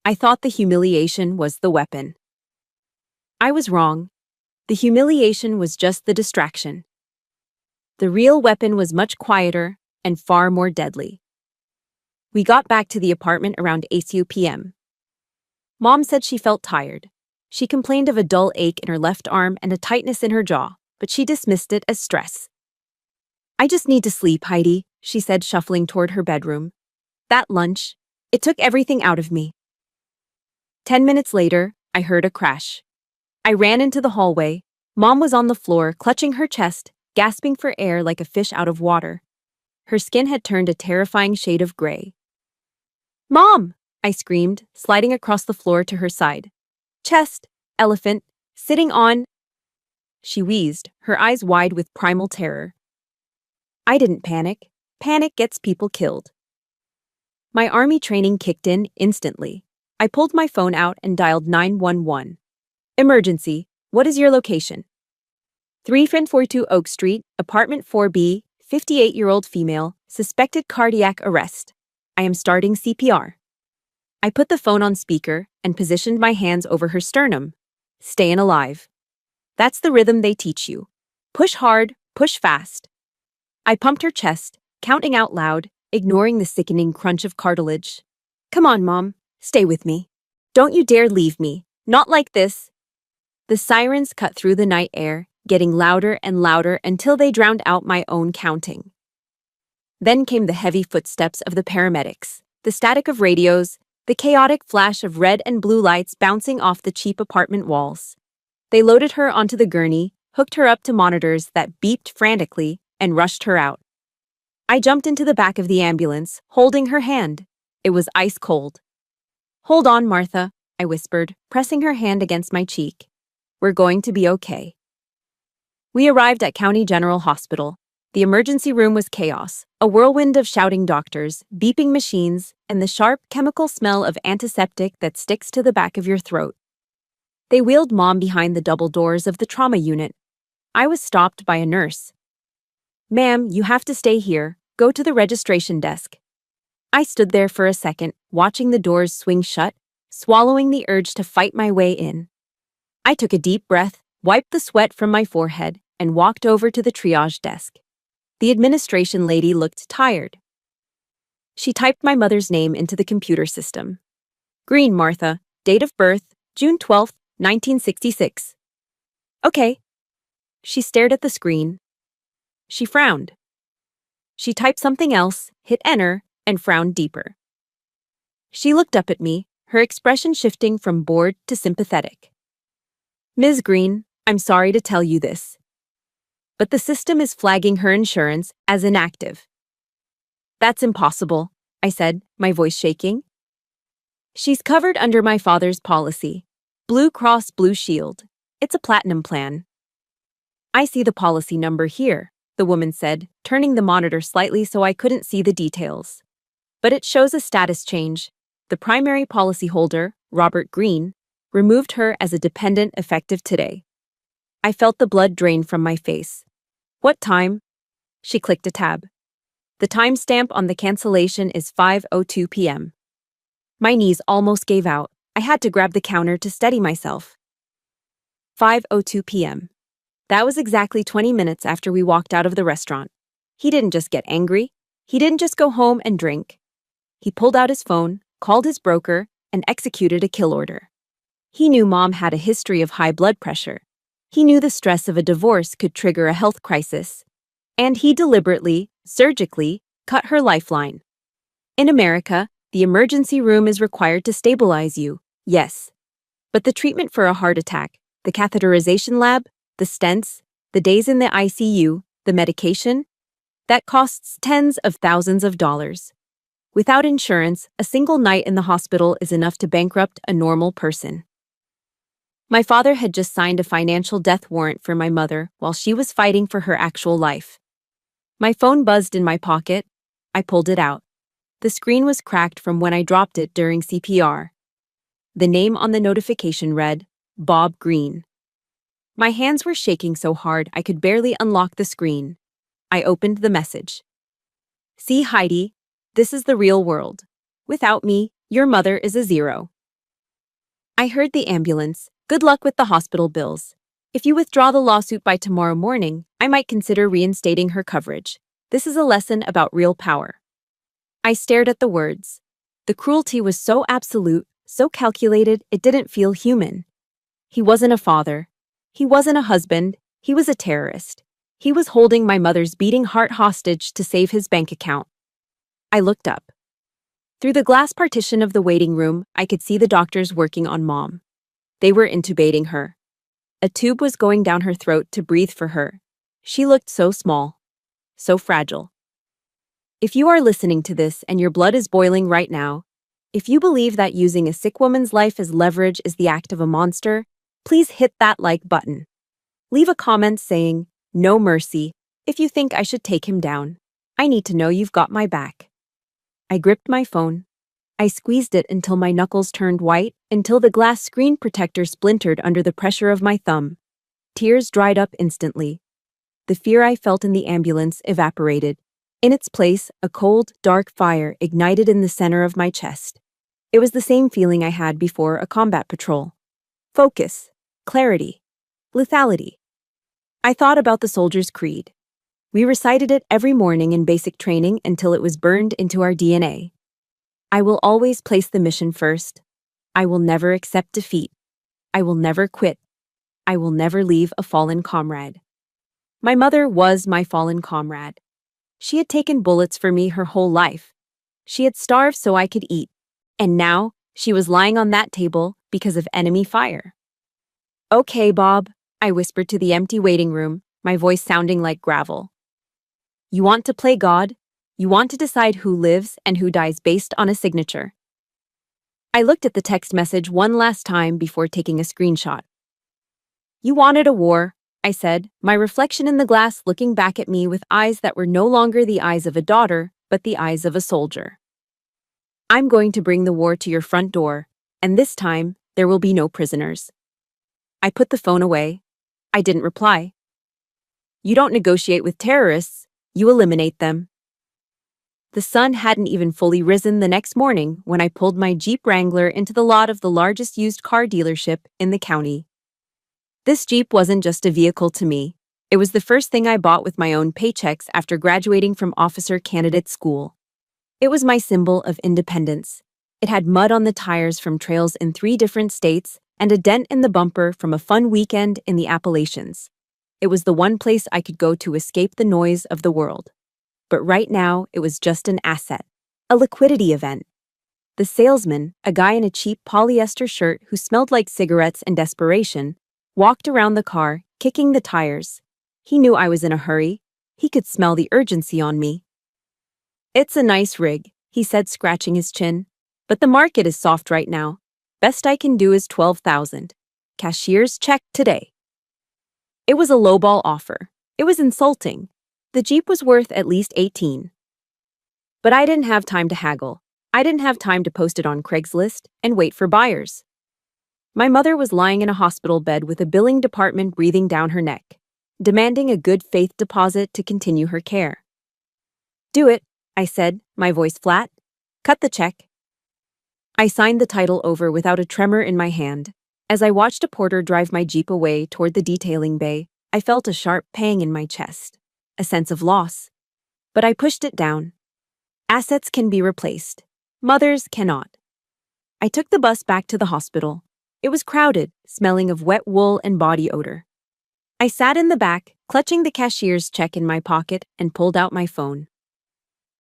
I thought the humiliation was the weapon. I was wrong. The humiliation was just the distraction. The real weapon was much quieter and far more deadly. We got back to the apartment around 8 p.m. Mom said she felt tired. She complained of a dull ache in her left arm and a tightness in her jaw, but she dismissed it as stress. I just need to sleep, Heidi, she said, shuffling toward her bedroom. That lunch, it took everything out of me. 10 minutes later, I heard a crash. I ran into the hallway. Mom was on the floor, clutching her chest, gasping for air like a fish out of water. Her skin had turned a terrifying shade of gray. Mom! I screamed, sliding across the floor to her side. Chest, elephant, sitting on. She wheezed, her eyes wide with primal terror. I didn't panic. Panic gets people killed. My army training kicked in instantly. I pulled my phone out and dialed 911. Emergency, what is your location? 3442 Oak Street, apartment 4B, 58-year-old female, suspected cardiac arrest. I am starting CPR. I put the phone on speaker and positioned my hands over her sternum. Stayin' alive. That's the rhythm they teach you. Push hard, push fast. I pumped her chest, counting out loud, ignoring the sickening crunch of cartilage. Come on, Mom. Stay with me. Don't you dare leave me. Not like this. The sirens cut through the night air, getting louder and louder until they drowned out my own counting. Then came the heavy footsteps of the paramedics, the static of radios, the chaotic flash of red and blue lights bouncing off the cheap apartment walls. They loaded her onto the gurney, hooked her up to monitors that beeped frantically, and rushed her out. I jumped into the back of the ambulance, holding her hand. It was ice cold. Hold on, Martha, I whispered, pressing her hand against my cheek. We're going to be okay. We arrived at County General Hospital. The emergency room was chaos, a whirlwind of shouting doctors, beeping machines, and the sharp chemical smell of antiseptic that sticks to the back of your throat. They wheeled Mom behind the double doors of the trauma unit. I was stopped by a nurse. Ma'am, you have to stay here. Go to the registration desk. I stood there for a second, watching the doors swing shut, swallowing the urge to fight my way in. I took a deep breath, wiped the sweat from my forehead, and walked over to the triage desk. The administration lady looked tired. She typed my mother's name into the computer system. Green, Martha. Date of birth, June 12, 1966. Okay. She stared at the screen. She frowned. She typed something else, hit enter, and frowned deeper. She looked up at me, her expression shifting from bored to sympathetic. Ms. Green, I'm sorry to tell you this, but the system is flagging her insurance as inactive. That's impossible, I said, my voice shaking. She's covered under my father's policy, Blue Cross Blue Shield. It's a platinum plan. I see the policy number here, the woman said, turning the monitor slightly so I couldn't see the details. But it shows a status change. The primary policyholder, Robert Green, removed her as a dependent effective today. I felt the blood drain from my face. What time? She clicked a tab. The timestamp on the cancellation is 5:02 p.m. My knees almost gave out. I had to grab the counter to steady myself. 5:02 p.m. That was exactly 20 minutes after we walked out of the restaurant. He didn't just get angry. He didn't just go home and drink. He pulled out his phone, called his broker, and executed a kill order. He knew Mom had a history of high blood pressure. He knew the stress of a divorce could trigger a health crisis. And he deliberately, surgically, cut her lifeline. In America, the emergency room is required to stabilize you, yes. But the treatment for a heart attack, the catheterization lab, the stents, the days in the ICU, the medication, that costs tens of thousands of dollars. Without insurance, a single night in the hospital is enough to bankrupt a normal person. My father had just signed a financial death warrant for my mother while she was fighting for her actual life. My phone buzzed in my pocket. I pulled it out. The screen was cracked from when I dropped it during CPR. The name on the notification read, Bob Green. My hands were shaking so hard I could barely unlock the screen. I opened the message. See, Heidi, this is the real world. Without me, your mother is a zero. I heard the ambulance. Good luck with the hospital bills. If you withdraw the lawsuit by tomorrow morning, I might consider reinstating her coverage. This is a lesson about real power. I stared at the words. The cruelty was so absolute, so calculated, it didn't feel human. He wasn't a father. He wasn't a husband. He was a terrorist. He was holding my mother's beating heart hostage to save his bank account. I looked up. Through the glass partition of the waiting room, I could see the doctors working on Mom. They were intubating her. A tube was going down her throat to breathe for her. She looked so small, so fragile. If you are listening to this and your blood is boiling right now, If you believe that using a sick woman's life as leverage is the act of a monster, please hit that like button. Leave a comment saying, "No mercy," if you think I should take him down. I need to know you've got my back. I gripped my phone. I squeezed it until my knuckles turned white, until the glass screen protector splintered under the pressure of my thumb. Tears dried up instantly. The fear I felt in the ambulance evaporated. In its place, a cold, dark fire ignited in the center of my chest. It was the same feeling I had before a combat patrol. Focus, clarity, lethality. I thought about the soldier's creed. We recited it every morning in basic training until it was burned into our DNA. I will always place the mission first. I will never accept defeat. I will never quit. I will never leave a fallen comrade. My mother was my fallen comrade. She had taken bullets for me her whole life. She had starved so I could eat. And now, she was lying on that table because of enemy fire. "Okay, Bob," I whispered to the empty waiting room, my voice sounding like gravel. "You want to play God? You want to decide who lives and who dies based on a signature." I looked at the text message one last time before taking a screenshot. "You wanted a war," I said, my reflection in the glass looking back at me with eyes that were no longer the eyes of a daughter, but the eyes of a soldier. "I'm going to bring the war to your front door, and this time, there will be no prisoners." I put the phone away. I didn't reply. "You don't negotiate with terrorists, you eliminate them." The sun hadn't even fully risen the next morning when I pulled my Jeep Wrangler into the lot of the largest used car dealership in the county. This Jeep wasn't just a vehicle to me. It was the first thing I bought with my own paychecks after graduating from officer candidate school. It was my symbol of independence. It had mud on the tires from trails in 3 different states and a dent in the bumper from a fun weekend in the Appalachians. It was the one place I could go to escape the noise of the world. But right now, it was just an asset, a liquidity event. The salesman, a guy in a cheap polyester shirt who smelled like cigarettes and desperation, walked around the car, kicking the tires. He knew I was in a hurry. He could smell the urgency on me. "It's a nice rig," he said, scratching his chin. "But the market is soft right now. Best I can do is 12,000. Cashier's check today." It was a lowball offer. It was insulting. The Jeep was worth at least 18. But I didn't have time to haggle. I didn't have time to post it on Craigslist and wait for buyers. My mother was lying in a hospital bed with a billing department breathing down her neck, demanding a good faith deposit to continue her care. "Do it," I said, my voice flat. "Cut the check." I signed the title over without a tremor in my hand. As I watched a porter drive my Jeep away toward the detailing bay, I felt a sharp pang in my chest, a sense of loss. But I pushed it down. Assets can be replaced. Mothers cannot. I took the bus back to the hospital. It was crowded, smelling of wet wool and body odor. I sat in the back, clutching the cashier's check in my pocket, and pulled out my phone.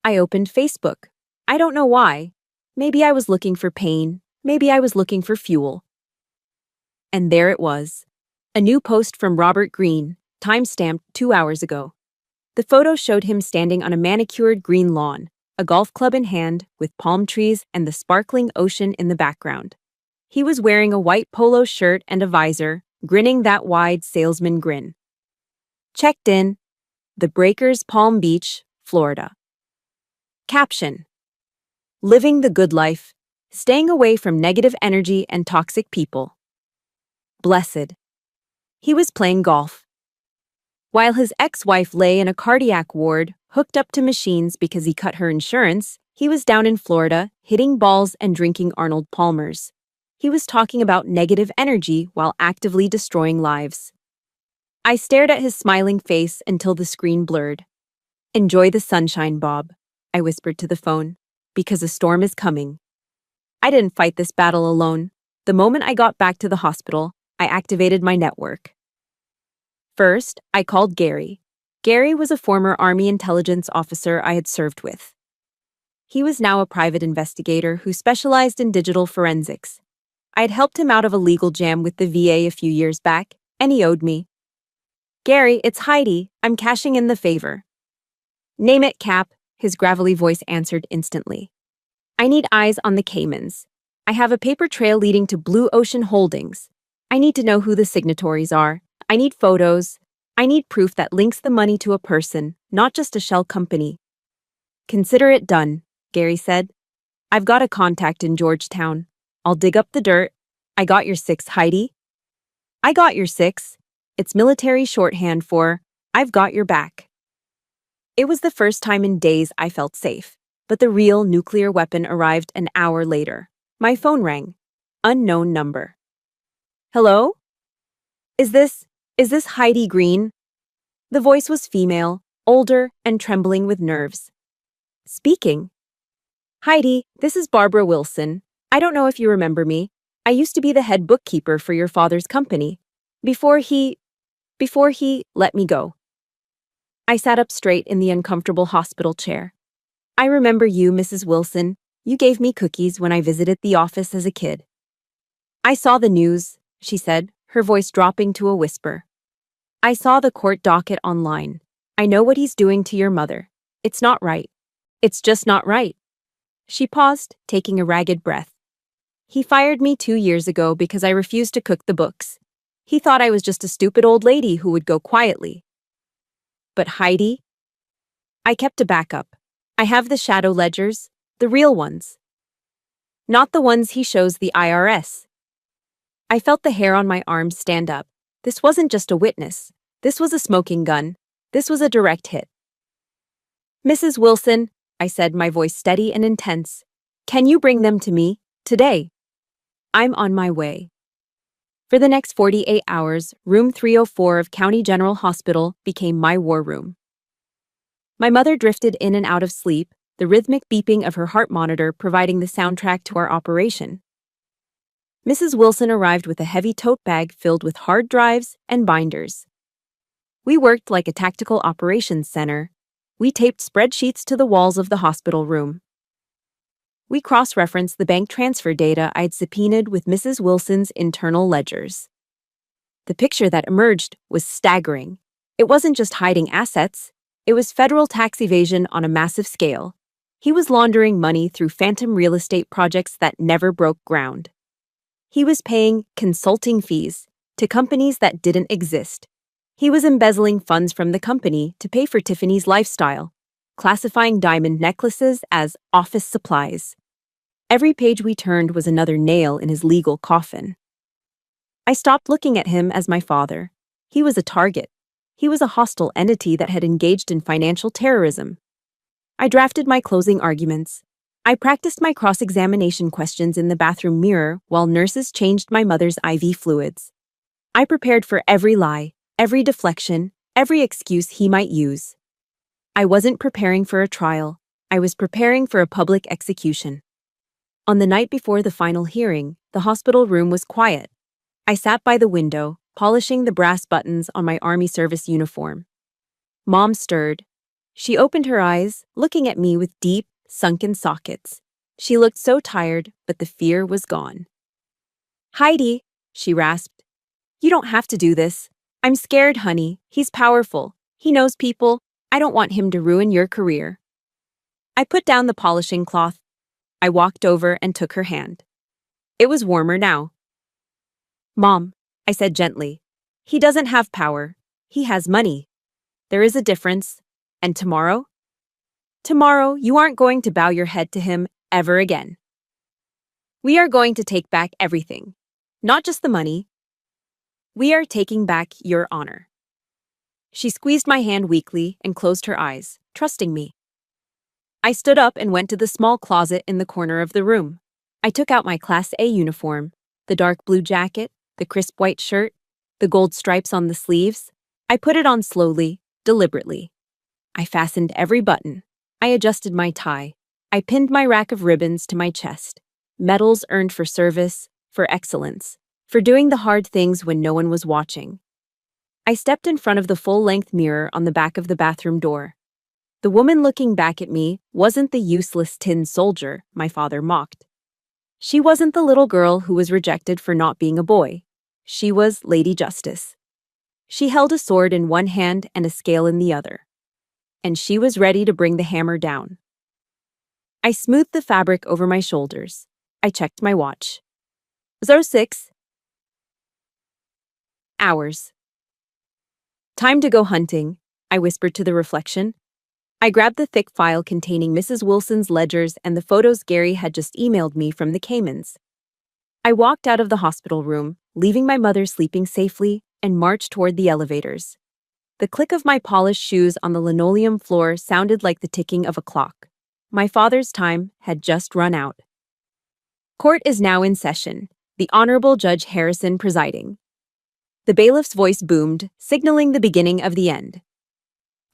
I opened Facebook. I don't know why. Maybe I was looking for pain. Maybe I was looking for fuel. And there it was. A new post from Robert Greene, time-stamped 2 hours ago. The photo showed him standing on a manicured green lawn, a golf club in hand, with palm trees and the sparkling ocean in the background. He was wearing a white polo shirt and a visor, grinning that wide salesman grin. Checked in. The Breakers, Palm Beach, Florida. Caption: Living the good life, staying away from negative energy and toxic people. Blessed. He was playing golf. While his ex-wife lay in a cardiac ward, hooked up to machines because he cut her insurance, he was down in Florida, hitting balls and drinking Arnold Palmers. He was talking about negative energy while actively destroying lives. I stared at his smiling face until the screen blurred. "Enjoy the sunshine, Bob," I whispered to the phone, "because a storm is coming." I didn't fight this battle alone. The moment I got back to the hospital, I activated my network. First, I called Gary. Gary was a former Army intelligence officer I had served with. He was now a private investigator who specialized in digital forensics. I had helped him out of a legal jam with the VA a few years back, and he owed me. "Gary, it's Heidi. I'm cashing in the favor." "Name it, Cap," his gravelly voice answered instantly. I need eyes on the Caymans. I have a paper trail leading to Blue Ocean Holdings. I need to know who the signatories are. I need photos. I need proof that links the money to a person, not just a shell company. Consider it done, Gary said. I've got a contact in Georgetown. I'll dig up the dirt. I got your six, Heidi. I got your six. It's military shorthand for, I've got your back. It was the first time in days I felt safe, but the real nuclear weapon arrived an hour later. My phone rang. Unknown number. Hello? Is this Heidi Green? The voice was female, older, and trembling with nerves. Speaking. Heidi, this is Barbara Wilson. I don't know if you remember me. I used to be the head bookkeeper for your father's company. Before he let me go. I sat up straight in the uncomfortable hospital chair. I remember you, Mrs. Wilson. You gave me cookies when I visited the office as a kid. I saw the news, she said, her voice dropping to a whisper. I saw the court docket online. I know what he's doing to your mother. It's not right. It's just not right. She paused, taking a ragged breath. He fired me 2 years ago because I refused to cook the books. He thought I was just a stupid old lady who would go quietly. But Heidi? I kept a backup. I have the shadow ledgers, the real ones. Not the ones he shows the IRS. I felt the hair on my arms stand up. This wasn't just a witness. This was a smoking gun. This was a direct hit. Mrs. Wilson, I said, my voice steady and intense. Can you bring them to me, today? I'm on my way. For the next 48 hours, room 304 of County General Hospital became my war room. My mother drifted in and out of sleep, the rhythmic beeping of her heart monitor providing the soundtrack to our operation. Mrs. Wilson arrived with a heavy tote bag filled with hard drives and binders. We worked like a tactical operations center. We taped spreadsheets to the walls of the hospital room. We cross-referenced the bank transfer data I'd subpoenaed with Mrs. Wilson's internal ledgers. The picture that emerged was staggering. It wasn't just hiding assets. It was federal tax evasion on a massive scale. He was laundering money through phantom real estate projects that never broke ground. He was paying consulting fees to companies that didn't exist. He was embezzling funds from the company to pay for Tiffany's lifestyle, classifying diamond necklaces as office supplies. Every page we turned was another nail in his legal coffin. I stopped looking at him as my father. He was a target. He was a hostile entity that had engaged in financial terrorism. I drafted my closing arguments. I practiced my cross-examination questions in the bathroom mirror while nurses changed my mother's IV fluids. I prepared for every lie, every deflection, every excuse he might use. I wasn't preparing for a trial. I was preparing for a public execution. On the night before the final hearing, the hospital room was quiet. I sat by the window, polishing the brass buttons on my Army service uniform. Mom stirred. She opened her eyes, looking at me with deep, sunken sockets. She looked so tired, but the fear was gone. Heidi, she rasped. You don't have to do this. I'm scared, honey. He's powerful. He knows people. I don't want him to ruin your career. I put down the polishing cloth. I walked over and took her hand. It was warmer now. Mom, I said gently, he doesn't have power. He has money. There is a difference. And tomorrow? Tomorrow, you aren't going to bow your head to him ever again. We are going to take back everything. Not just the money. We are taking back your honor. She squeezed my hand weakly and closed her eyes, trusting me. I stood up and went to the small closet in the corner of the room. I took out my Class A uniform, the dark blue jacket, the crisp white shirt, the gold stripes on the sleeves. I put it on slowly, deliberately. I fastened every button. I adjusted my tie. I pinned my rack of ribbons to my chest. Medals earned for service, for excellence, for doing the hard things when no one was watching. I stepped in front of the full-length mirror on the back of the bathroom door. The woman looking back at me wasn't the useless tin soldier my father mocked. She wasn't the little girl who was rejected for not being a boy. She was Lady Justice. She held a sword in one hand and a scale in the other. And she was ready to bring the hammer down. I smoothed the fabric over my shoulders. I checked my watch. 06 hours. Time to go hunting, I whispered to the reflection. I grabbed the thick file containing Mrs. Wilson's ledgers and the photos Gary had just emailed me from the Caymans. I walked out of the hospital room, leaving my mother sleeping safely, and marched toward the elevators. The click of my polished shoes on the linoleum floor sounded like the ticking of a clock. My father's time had just run out. Court is now in session, the Honorable Judge Harrison presiding. The bailiff's voice boomed, signaling the beginning of the end.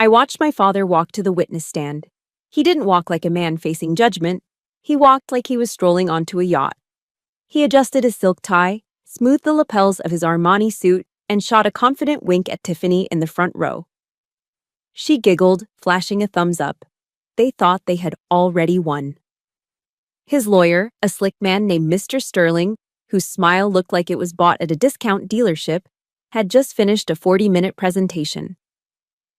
I watched my father walk to the witness stand. He didn't walk like a man facing judgment. He walked like he was strolling onto a yacht. He adjusted his silk tie, smoothed the lapels of his Armani suit, and shot a confident wink at Tiffany in the front row. She giggled, flashing a thumbs up. They thought they had already won. His lawyer, a slick man named Mr. Sterling, whose smile looked like it was bought at a discount dealership, had just finished a 40-minute presentation.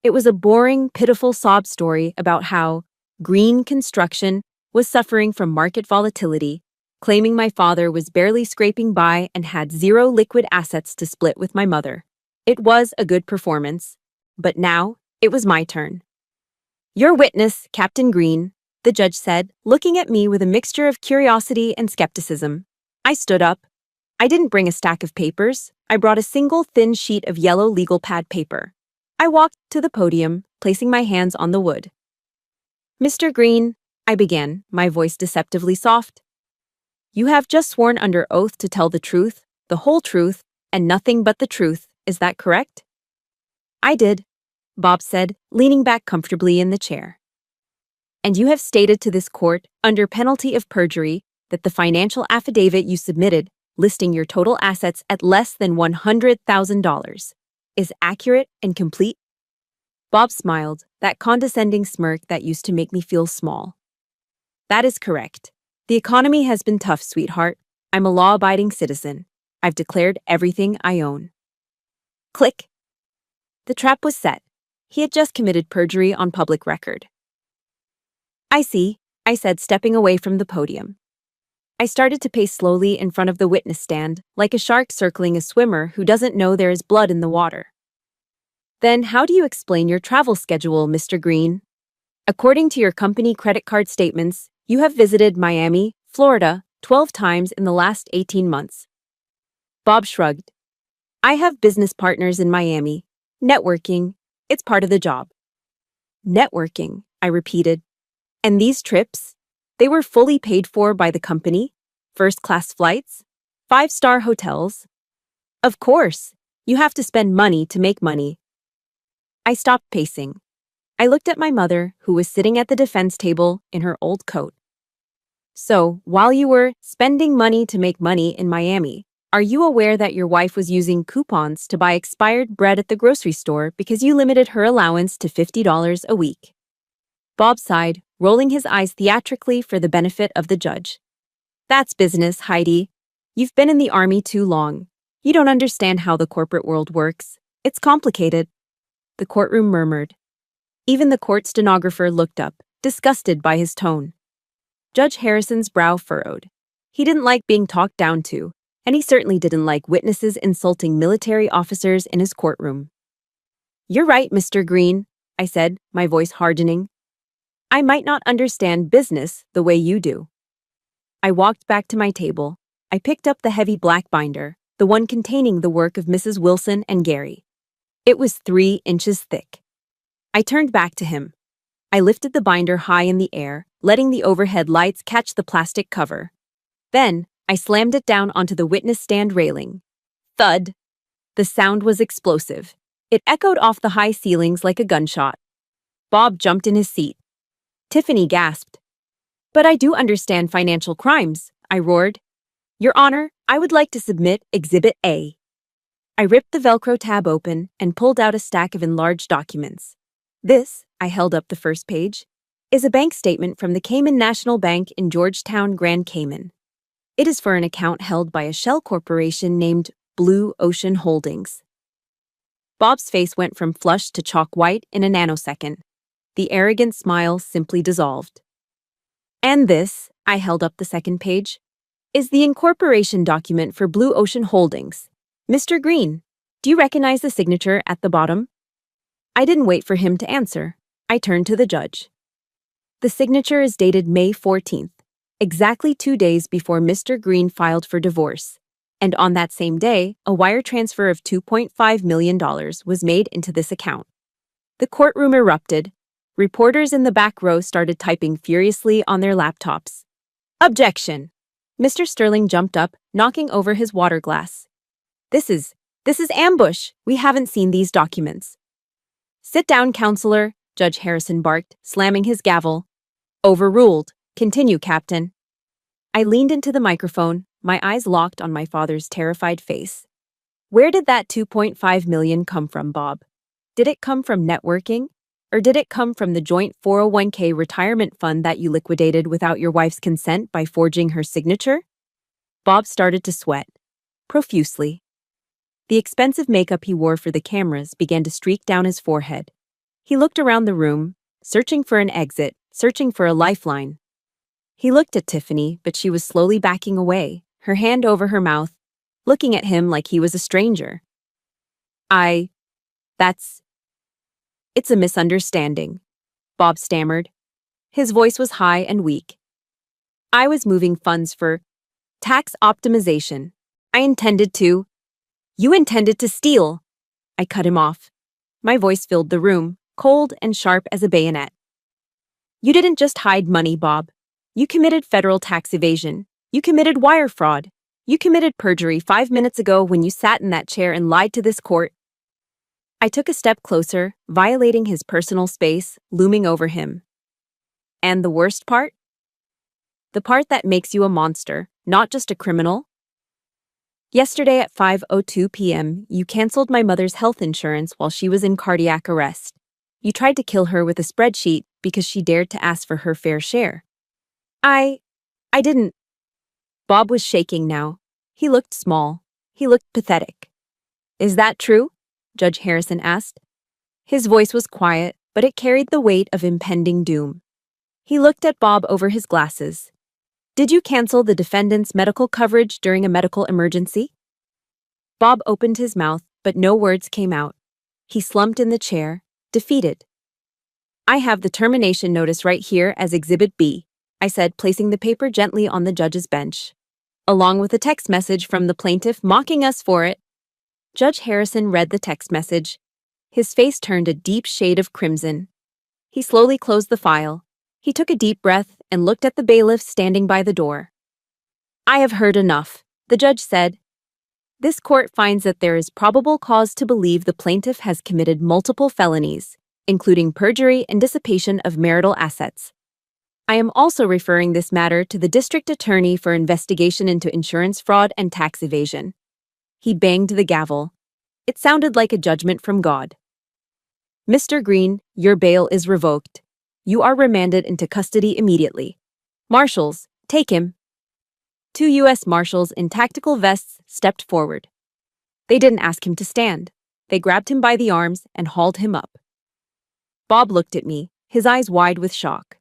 It was a boring, pitiful sob story about how Green Construction was suffering from market volatility, claiming my father was barely scraping by and had zero liquid assets to split with my mother. It was a good performance, but now it was my turn. Your witness, Captain Green, the judge said, looking at me with a mixture of curiosity and skepticism. I stood up. I didn't bring a stack of papers. I brought a single thin sheet of yellow legal pad paper. I walked to the podium, placing my hands on the wood. Mr. Green, I began, my voice deceptively soft. You have just sworn under oath to tell the truth, the whole truth, and nothing but the truth. Is that correct? I did, Bob said, leaning back comfortably in the chair. And you have stated to this court, under penalty of perjury, that the financial affidavit you submitted, listing your total assets at less than $100,000, is accurate and complete? Bob smiled, that condescending smirk that used to make me feel small. That is correct. The economy has been tough, sweetheart. I'm a law-abiding citizen. I've declared everything I own. Click. The trap was set. He had just committed perjury on public record. I see, I said, stepping away from the podium. I started to pace slowly in front of the witness stand, like a shark circling a swimmer who doesn't know there is blood in the water. Then how do you explain your travel schedule, Mr. Green? According to your company credit card statements, you have visited Miami, Florida, 12 times in the last 18 months. Bob shrugged. I have business partners in Miami. Networking, it's part of the job. Networking, I repeated. And these trips? They were fully paid for by the company? First-class flights? 5-star hotels? Of course, you have to spend money to make money. I stopped pacing. I looked at my mother, who was sitting at the defense table in her old coat. So, while you were spending money to make money in Miami, are you aware that your wife was using coupons to buy expired bread at the grocery store because you limited her allowance to $50 a week? Bob sighed, rolling his eyes theatrically for the benefit of the judge. That's business, Heidi. You've been in the army too long. You don't understand how the corporate world works. It's complicated. The courtroom murmured. Even the court stenographer looked up, disgusted by his tone. Judge Harrison's brow furrowed. He didn't like being talked down to, and he certainly didn't like witnesses insulting military officers in his courtroom. You're right, Mr. Green, I said, my voice hardening. I might not understand business the way you do. I walked back to my table. I picked up the heavy black binder, the one containing the work of Mrs. Wilson and Gary. It was 3 inches thick. I turned back to him. I lifted the binder high in the air, letting the overhead lights catch the plastic cover. Then, I slammed it down onto the witness stand railing. Thud! The sound was explosive. It echoed off the high ceilings like a gunshot. Bob jumped in his seat. Tiffany gasped. But I do understand financial crimes, I roared. Your Honor, I would like to submit Exhibit A. I ripped the Velcro tab open and pulled out a stack of enlarged documents. This, I held up the first page, is a bank statement from the Cayman National Bank in Georgetown, Grand Cayman. It is for an account held by a shell corporation named Blue Ocean Holdings. Bob's face went from flushed to chalk white in a nanosecond. The arrogant smile simply dissolved. And this, I held up the second page, is the incorporation document for Blue Ocean Holdings. Mr. Green, do you recognize the signature at the bottom? I didn't wait for him to answer. I turned to the judge. The signature is dated May 14th, exactly 2 days before Mr. Green filed for divorce. And on that same day, a wire transfer of $2.5 million was made into this account. The courtroom erupted. Reporters in the back row started typing furiously on their laptops. Objection! Mr. Sterling jumped up, knocking over his water glass. This is ambush. We haven't seen these documents. Sit down, counselor, Judge Harrison barked, slamming his gavel. Overruled. Continue, Captain. I leaned into the microphone, my eyes locked on my father's terrified face. Where did that $2.5 million come from, Bob? Did it come from networking? Or did it come from the joint 401k retirement fund that you liquidated without your wife's consent by forging her signature? Bob started to sweat, profusely. The expensive makeup he wore for the cameras began to streak down his forehead. He looked around the room, searching for an exit, searching for a lifeline. He looked at Tiffany, but she was slowly backing away, her hand over her mouth, looking at him like he was a stranger. It's a misunderstanding, Bob stammered. His voice was high and weak. I was moving funds for tax optimization. You intended to steal. I cut him off. My voice filled the room, cold and sharp as a bayonet. You didn't just hide money, Bob. You committed federal tax evasion. You committed wire fraud. You committed perjury 5 minutes ago when you sat in that chair and lied to this court. I took a step closer, violating his personal space, looming over him. And the worst part? The part that makes you a monster, not just a criminal. Yesterday at 5:02 p.m., you canceled my mother's health insurance while she was in cardiac arrest. You tried to kill her with a spreadsheet because she dared to ask for her fair share. I didn't. Bob was shaking now. He looked small. He looked pathetic. Is that true? Judge Harrison asked. His voice was quiet, but it carried the weight of impending doom. He looked at Bob over his glasses. Did you cancel the defendant's medical coverage during a medical emergency? Bob opened his mouth, but no words came out. He slumped in the chair, defeated. I have the termination notice right here as Exhibit B, I said, placing the paper gently on the judge's bench. Along with a text message from the plaintiff mocking us for it. Judge Harrison read the text message. His face turned a deep shade of crimson. He slowly closed the file. He took a deep breath and looked at the bailiff standing by the door. I have heard enough, the judge said. This court finds that there is probable cause to believe the plaintiff has committed multiple felonies, including perjury and dissipation of marital assets. I am also referring this matter to the district attorney for investigation into insurance fraud and tax evasion. He banged the gavel. It sounded like a judgment from God. Mr. Green, your bail is revoked. You are remanded into custody immediately. Marshals, take him. 2 U.S. Marshals in tactical vests stepped forward. They didn't ask him to stand. They grabbed him by the arms and hauled him up. Bob looked at me, his eyes wide with shock.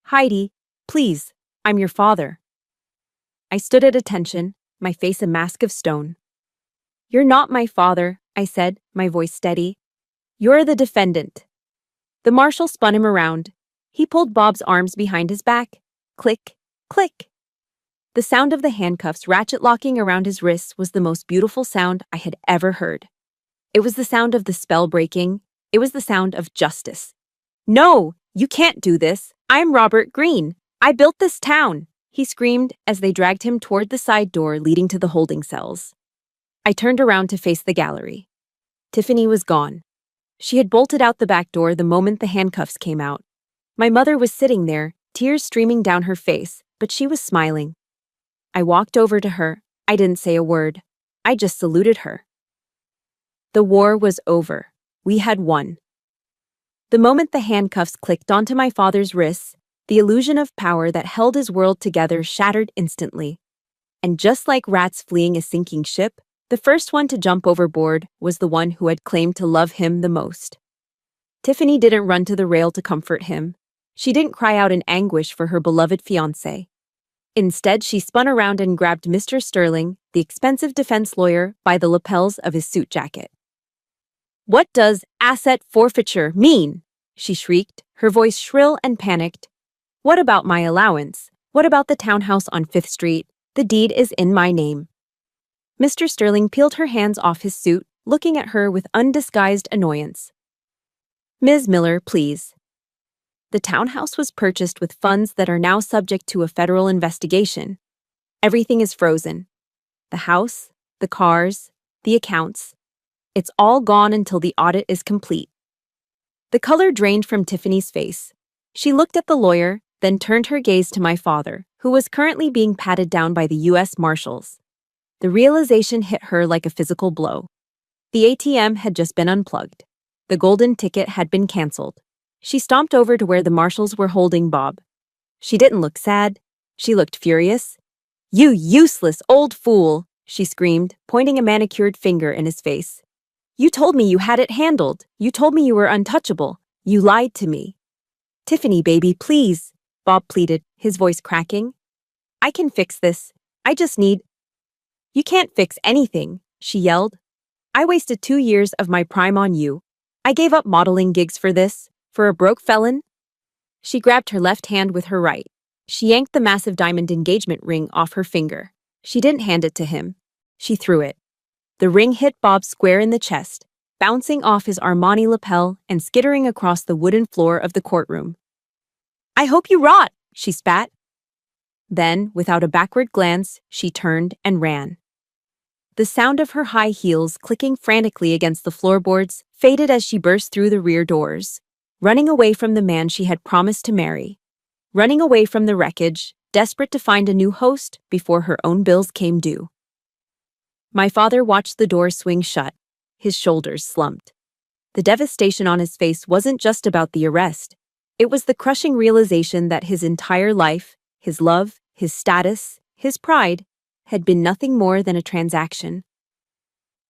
Heidi, please, I'm your father. I stood at attention, my face a mask of stone. You're not my father, I said, my voice steady. You're the defendant. The marshal spun him around. He pulled Bob's arms behind his back. Click, click. The sound of the handcuffs ratchet-locking around his wrists was the most beautiful sound I had ever heard. It was the sound of the spell breaking. It was the sound of justice. No, you can't do this. I'm Robert Green. I built this town, he screamed as they dragged him toward the side door leading to the holding cells. I turned around to face the gallery. Tiffany was gone. She had bolted out the back door the moment the handcuffs came out. My mother was sitting there, tears streaming down her face, but she was smiling. I walked over to her. I didn't say a word. I just saluted her. The war was over. We had won. The moment the handcuffs clicked onto my father's wrists, the illusion of power that held his world together shattered instantly. And just like rats fleeing a sinking ship, the first one to jump overboard was the one who had claimed to love him the most. Tiffany didn't run to the rail to comfort him. She didn't cry out in anguish for her beloved fiancé. Instead, she spun around and grabbed Mr. Sterling, the expensive defense lawyer, by the lapels of his suit jacket. "What does asset forfeiture mean?" she shrieked, her voice shrill and panicked. "What about my allowance? What about the townhouse on 5th Street? The deed is in my name." Mr. Sterling peeled her hands off his suit, looking at her with undisguised annoyance. "Ms. Miller, please." The townhouse was purchased with funds that are now subject to a federal investigation. Everything is frozen. The house, the cars, the accounts. It's all gone until the audit is complete. The color drained from Tiffany's face. She looked at the lawyer, then turned her gaze to my father, who was currently being patted down by the U.S. Marshals. The realization hit her like a physical blow. The ATM had just been unplugged. The golden ticket had been canceled. She stomped over to where the marshals were holding Bob. She didn't look sad. She looked furious. "You useless old fool!" she screamed, pointing a manicured finger in his face. "You told me you had it handled. You told me you were untouchable. You lied to me." "Tiffany, baby, please," Bob pleaded, his voice cracking. "I can fix this. I just need—" "You can't fix anything," she yelled. "I wasted 2 years of my prime on you. I gave up modeling gigs for this. For a broke felon?" She grabbed her left hand with her right. She yanked the massive diamond engagement ring off her finger. She didn't hand it to him. She threw it. The ring hit Bob square in the chest, bouncing off his Armani lapel and skittering across the wooden floor of the courtroom. "I hope you rot," she spat. Then, without a backward glance, she turned and ran. The sound of her high heels clicking frantically against the floorboards faded as she burst through the rear doors, running away from the man she had promised to marry, running away from the wreckage, desperate to find a new host before her own bills came due. My father watched the door swing shut. His shoulders slumped. The devastation on his face wasn't just about the arrest. It was the crushing realization that his entire life, his love, his status, his pride, had been nothing more than a transaction.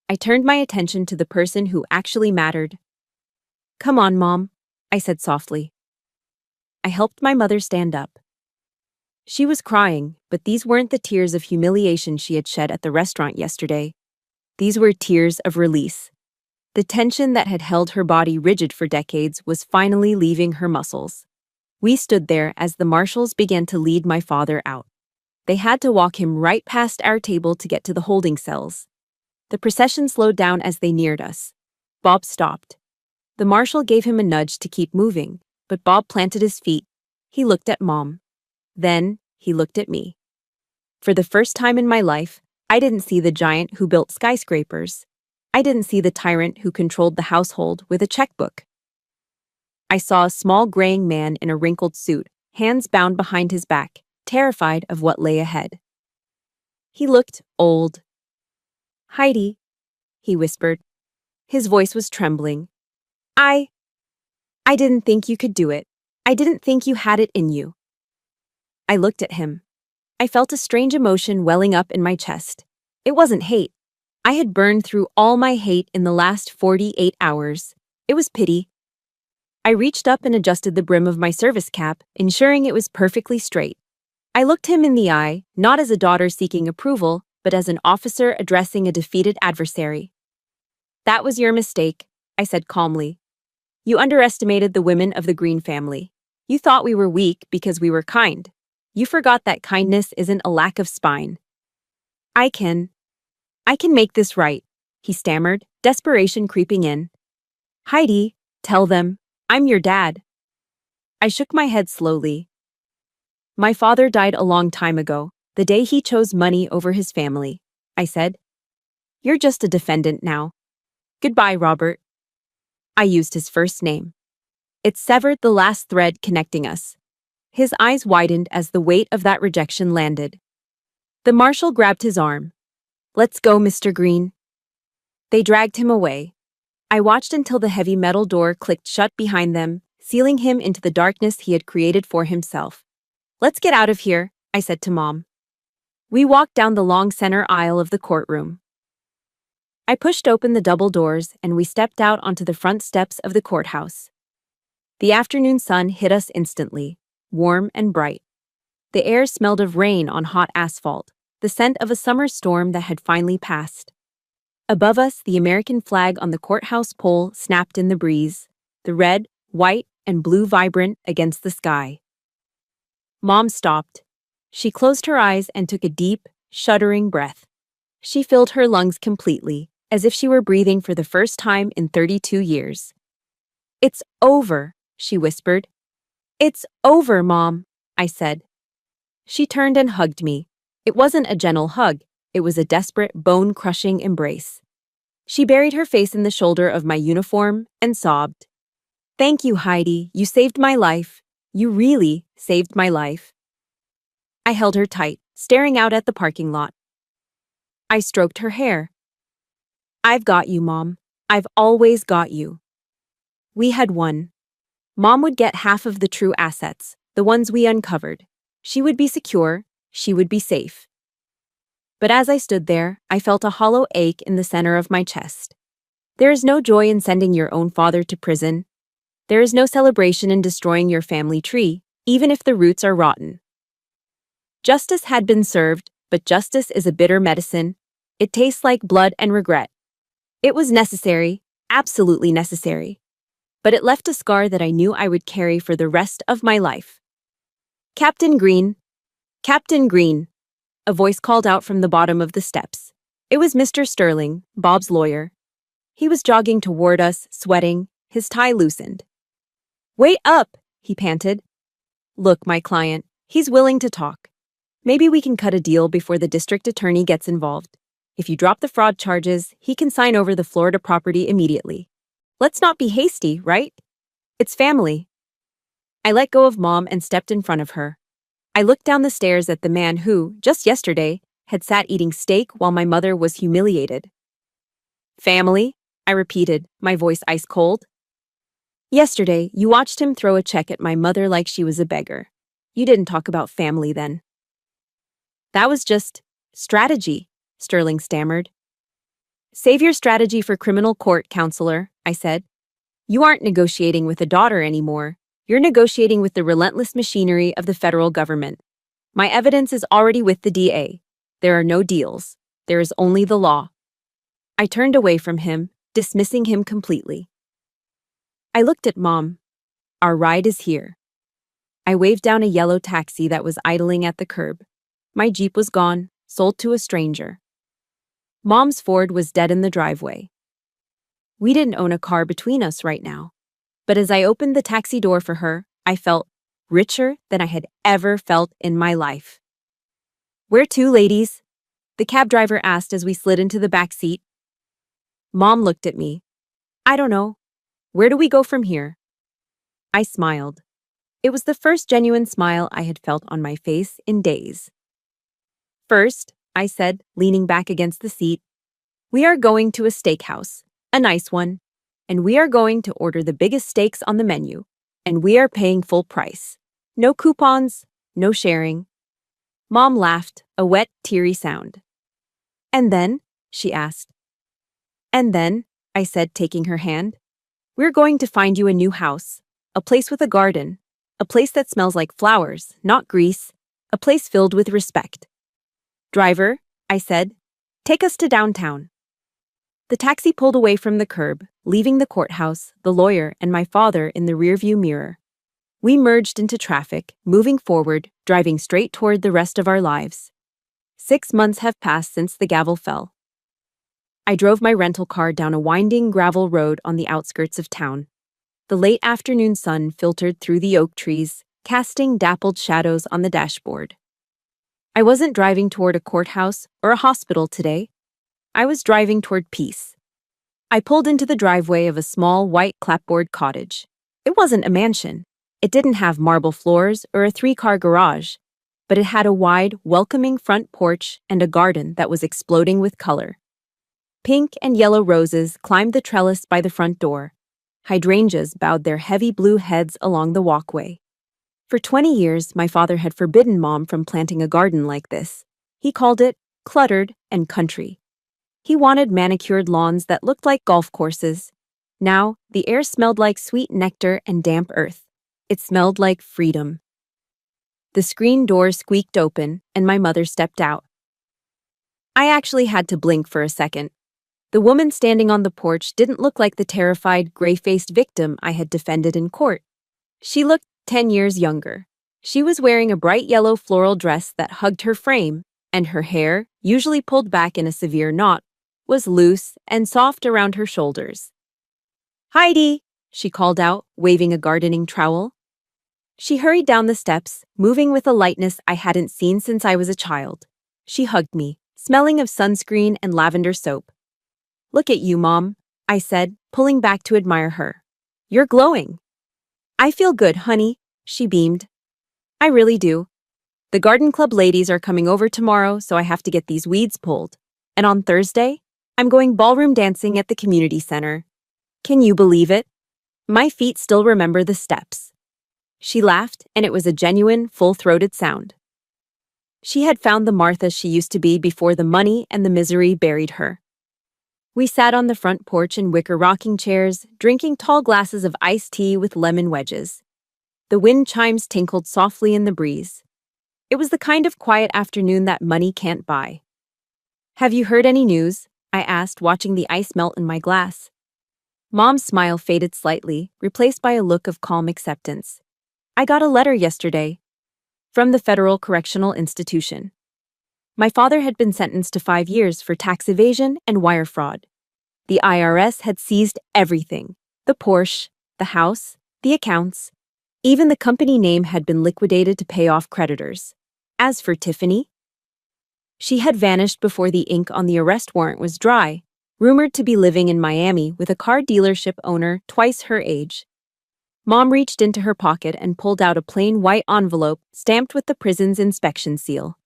I turned my attention to the person who actually mattered. "Come on, Mom," I said softly. I helped my mother stand up. She was crying, but these weren't the tears of humiliation she had shed at the restaurant yesterday. These were tears of release. The tension that had held her body rigid for decades was finally leaving her muscles. We stood there as the marshals began to lead my father out. They had to walk him right past our table to get to the holding cells. The procession slowed down as they neared us. Bob stopped. The marshal gave him a nudge to keep moving, but Bob planted his feet. He looked at Mom. Then, he looked at me. For the first time in my life, I didn't see the giant who built skyscrapers. I didn't see the tyrant who controlled the household with a checkbook. I saw a small graying man in a wrinkled suit, hands bound behind his back, terrified of what lay ahead. He looked old. "Heidi," he whispered. His voice was trembling. I didn't think you could do it. I didn't think you had it in you." I looked at him. I felt a strange emotion welling up in my chest. It wasn't hate. I had burned through all my hate in the last 48 hours. It was pity. I reached up and adjusted the brim of my service cap, ensuring it was perfectly straight. I looked him in the eye, not as a daughter seeking approval, but as an officer addressing a defeated adversary. "That was your mistake," I said calmly. "You underestimated the women of the Green family. You thought we were weak because we were kind. You forgot that kindness isn't a lack of spine." I can make this right," he stammered, desperation creeping in. "Heidi, tell them, I'm your dad." I shook my head slowly. "My father died a long time ago, the day he chose money over his family," I said. "You're just a defendant now. Goodbye, Robert." I used his first name. It severed the last thread connecting us. His eyes widened as the weight of that rejection landed. The marshal grabbed his arm. "Let's go, Mr. Green." They dragged him away. I watched until the heavy metal door clicked shut behind them, sealing him into the darkness he had created for himself. "Let's get out of here," I said to Mom. We walked down the long center aisle of the courtroom. I pushed open the double doors and we stepped out onto the front steps of the courthouse. The afternoon sun hit us instantly, warm and bright. The air smelled of rain on hot asphalt, the scent of a summer storm that had finally passed. Above us, the American flag on the courthouse pole snapped in the breeze, the red, white, and blue vibrant against the sky. Mom stopped. She closed her eyes and took a deep, shuddering breath. She filled her lungs completely, as if she were breathing for the first time in 32 years. "It's over," she whispered. "It's over, Mom," I said. She turned and hugged me. It wasn't a gentle hug, it was a desperate, bone-crushing embrace. She buried her face in the shoulder of my uniform and sobbed. "Thank you, Heidi. You saved my life. You really saved my life." I held her tight, staring out at the parking lot. I stroked her hair. "I've got you, Mom. I've always got you." We had won. Mom would get half of the true assets, the ones we uncovered. She would be secure, she would be safe. But as I stood there, I felt a hollow ache in the center of my chest. There is no joy in sending your own father to prison. There is no celebration in destroying your family tree, even if the roots are rotten. Justice had been served, but justice is a bitter medicine. It tastes like blood and regret. It was necessary, absolutely necessary. But it left a scar that I knew I would carry for the rest of my life. "Captain Green! Captain Green!" A voice called out from the bottom of the steps. It was Mr. Sterling, Bob's lawyer. He was jogging toward us, sweating, his tie loosened. "Wait up!" he panted. "Look, my client, he's willing to talk. Maybe we can cut a deal before the district attorney gets involved. If you drop the fraud charges, he can sign over the Florida property immediately. Let's not be hasty, right? It's family." I let go of Mom and stepped in front of her. I looked down the stairs at the man who, just yesterday, had sat eating steak while my mother was humiliated. "Family?" I repeated, my voice ice cold. "Yesterday, you watched him throw a check at my mother like she was a beggar. You didn't talk about family then." "That was just strategy," Sterling stammered. "Save your strategy for criminal court, counselor," I said. "You aren't negotiating with a daughter anymore. You're negotiating with the relentless machinery of the federal government. My evidence is already with the DA. There are no deals. There is only the law." I turned away from him, dismissing him completely. I looked at Mom. "Our ride is here." I waved down a yellow taxi that was idling at the curb. My Jeep was gone, sold to a stranger. Mom's Ford was dead in the driveway. We didn't own a car between us right now. But as I opened the taxi door for her, I felt richer than I had ever felt in my life. "Where to, ladies?" the cab driver asked as we slid into the back seat. Mom looked at me. "I don't know. Where do we go from here?" I smiled. It was the first genuine smile I had felt on my face in days. "First," I said, leaning back against the seat, "we are going to a steakhouse, a nice one. And we are going to order the biggest steaks on the menu. And we are paying full price. No coupons, no sharing." Mom laughed, a wet, teary sound. "And then?" she asked. "And then," I said, taking her hand, "we're going to find you a new house, a place with a garden, a place that smells like flowers, not grease, a place filled with respect." "Driver," I said, "take us to downtown." The taxi pulled away from the curb, leaving the courthouse, the lawyer, and my father in the rearview mirror. We merged into traffic, moving forward, driving straight toward the rest of our lives. 6 months have passed since the gavel fell. I drove my rental car down a winding gravel road on the outskirts of town. The late afternoon sun filtered through the oak trees, casting dappled shadows on the dashboard. I wasn't driving toward a courthouse or a hospital today. I was driving toward peace. I pulled into the driveway of a small white clapboard cottage. It wasn't a mansion. It didn't have marble floors or a 3-car garage, but it had a wide, welcoming front porch and a garden that was exploding with color. Pink and yellow roses climbed the trellis by the front door. Hydrangeas bowed their heavy blue heads along the walkway. For 20 years, my father had forbidden Mom from planting a garden like this. He called it cluttered and country. He wanted manicured lawns that looked like golf courses. Now, the air smelled like sweet nectar and damp earth. It smelled like freedom. The screen door squeaked open, and my mother stepped out. I actually had to blink for a second. The woman standing on the porch didn't look like the terrified, gray-faced victim I had defended in court. She looked 10 years younger. She was wearing a bright yellow floral dress that hugged her frame, and her hair, usually pulled back in a severe knot, was loose and soft around her shoulders. "Heidi," she called out, waving a gardening trowel. She hurried down the steps, moving with a lightness I hadn't seen since I was a child. She hugged me, smelling of sunscreen and lavender soap. "Look at you, Mom," I said, pulling back to admire her. "You're glowing." "I feel good, honey," she beamed. "I really do. The garden club ladies are coming over tomorrow, so I have to get these weeds pulled. And on Thursday, I'm going ballroom dancing at the community center. Can you believe it? My feet still remember the steps." She laughed, and it was a genuine, full-throated sound. She had found the Martha she used to be before the money and the misery buried her. We sat on the front porch in wicker rocking chairs, drinking tall glasses of iced tea with lemon wedges. The wind chimes tinkled softly in the breeze. It was the kind of quiet afternoon that money can't buy. "Have you heard any news?" I asked, watching the ice melt in my glass. Mom's smile faded slightly, replaced by a look of calm acceptance. "I got a letter yesterday from the Federal Correctional Institution. My father had been sentenced to 5 years for tax evasion and wire fraud. The IRS had seized everything: the Porsche, the house, the accounts. Even the company name had been liquidated to pay off creditors. As for Tiffany, she had vanished before the ink on the arrest warrant was dry, rumored to be living in Miami with a car dealership owner twice her age. Mom reached into her pocket and pulled out a plain white envelope stamped with the prison's inspection seal.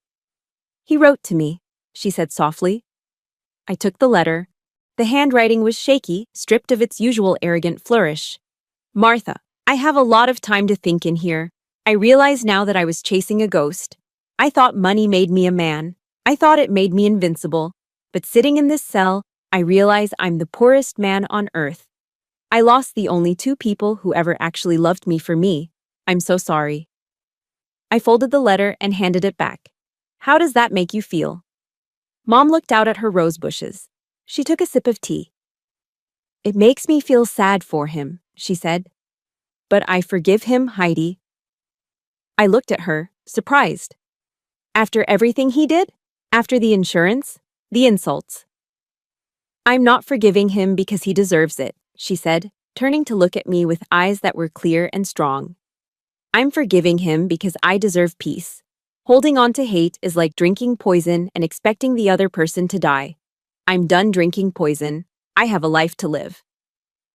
"He wrote to me," she said softly. I took the letter. The handwriting was shaky, stripped of its usual arrogant flourish. "Martha, I have a lot of time to think in here. I realize now that I was chasing a ghost. I thought money made me a man. I thought it made me invincible. But sitting in this cell, I realize I'm the poorest man on earth. I lost the only 2 people who ever actually loved me for me. I'm so sorry." I folded the letter and handed it back. "How does that make you feel?" Mom looked out at her rose bushes. She took a sip of tea. "It makes me feel sad for him," she said. "But I forgive him, Heidi." I looked at her, surprised. "After everything he did? After the insurance? The insults?" "I'm not forgiving him because he deserves it," she said, turning to look at me with eyes that were clear and strong. "I'm forgiving him because I deserve peace. Holding on to hate is like drinking poison and expecting the other person to die. I'm done drinking poison. I have a life to live."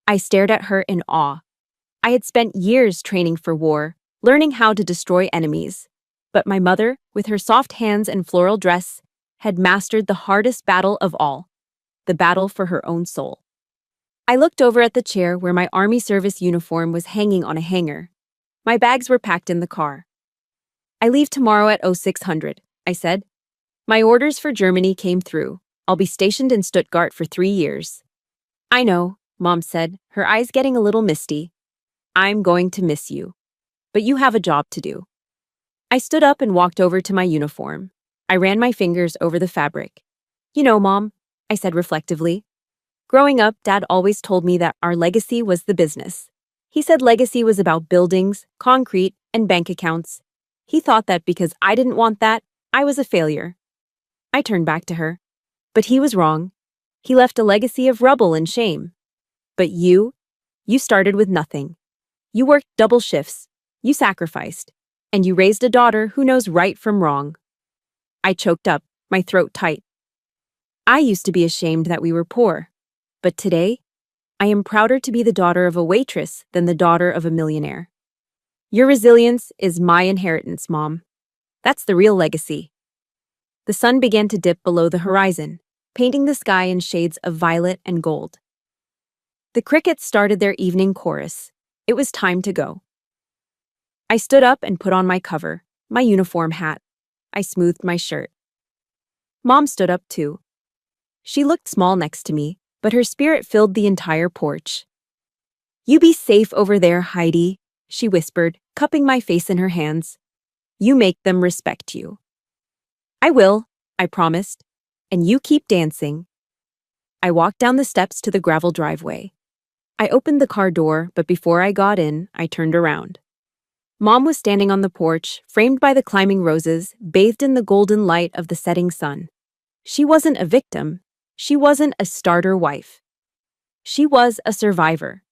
I stared at her in awe. I had spent years training for war, learning how to destroy enemies. But my mother, with her soft hands and floral dress, had mastered the hardest battle of all, the battle for her own soul. I looked over at the chair where my Army service uniform was hanging on a hanger. My bags were packed in the car. "I leave tomorrow at 0600, I said. "My orders for Germany came through. I'll be stationed in Stuttgart for 3 years. "I know," Mom said, her eyes getting a little misty. "I'm going to miss you. But you have a job to do." I stood up and walked over to my uniform. I ran my fingers over the fabric. "You know, Mom," I said reflectively. "Growing up, Dad always told me that our legacy was the business. He said legacy was about buildings, concrete, and bank accounts. He thought that because I didn't want that, I was a failure." I turned back to her. "But he was wrong. He left a legacy of rubble and shame. But you started with nothing. You worked double shifts, you sacrificed, and you raised a daughter who knows right from wrong." I choked up, my throat tight. I used to be ashamed that we were poor. But today, I am prouder to be the daughter of a waitress than the daughter of a millionaire. Your resilience is my inheritance, Mom. That's the real legacy. The sun began to dip below the horizon, painting the sky in shades of violet and gold. The crickets started their evening chorus. It was time to go. I stood up and put on my cover, my uniform hat. I smoothed my shirt. Mom stood up too. She looked small next to me, but her spirit filled the entire porch. You be safe over there, Heidi, she whispered, cupping my face in her hands. You make them respect you. I will, I promised. And you keep dancing. I walked down the steps to the gravel driveway. I opened the car door, but before I got in, I turned around. Mom was standing on the porch, framed by the climbing roses, bathed in the golden light of the setting sun. She wasn't a victim. She wasn't a starter wife. She was a survivor.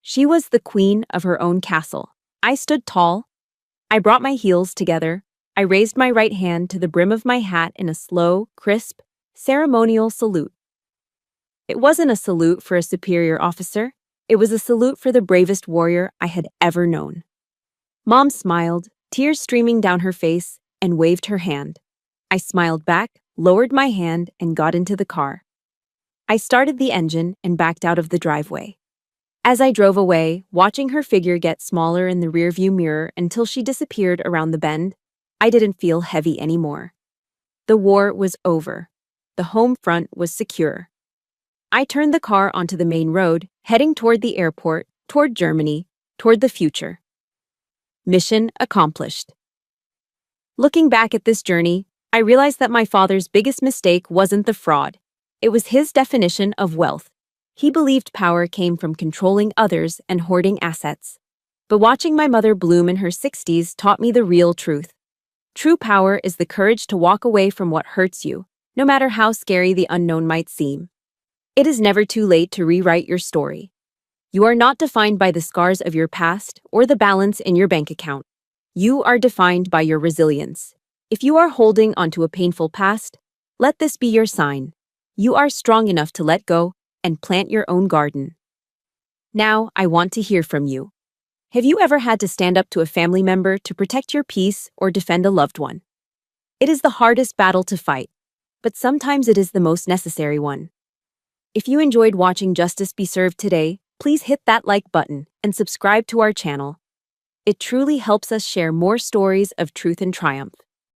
She was the queen of her own castle. I stood tall. I brought my heels together. I raised my right hand to the brim of my hat in a slow, crisp, ceremonial salute. It wasn't a salute for a superior officer. It was a salute for the bravest warrior I had ever known. Mom smiled, tears streaming down her face, and waved her hand. I smiled back, lowered my hand, and got into the car. I started the engine and backed out of the driveway. As I drove away, watching her figure get smaller in the rearview mirror until she disappeared around the bend, I didn't feel heavy anymore. The war was over. The home front was secure. I turned the car onto the main road, heading toward the airport, toward Germany, toward the future. Mission accomplished. Looking back at this journey, I realized that my father's biggest mistake wasn't the fraud. It was his definition of wealth. He believed power came from controlling others and hoarding assets. But watching my mother bloom in her 60s taught me the real truth. True power is the courage to walk away from what hurts you, no matter how scary the unknown might seem. It is never too late to rewrite your story. You are not defined by the scars of your past or the balance in your bank account. You are defined by your resilience. If you are holding onto a painful past, let this be your sign. You are strong enough to let go and plant your own garden. Now, I want to hear from you. Have you ever had to stand up to a family member to protect your peace or defend a loved one? It is the hardest battle to fight, but sometimes it is the most necessary one. If you enjoyed watching Justice Be Served today, please hit that like button and subscribe to our channel. It truly helps us share more stories of truth and triumph.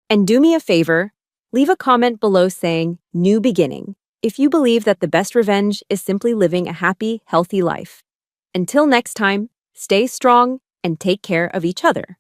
And do me a favor, leave a comment below saying, "New beginning," if you believe that the best revenge is simply living a happy, healthy life. Until next time, stay strong and take care of each other.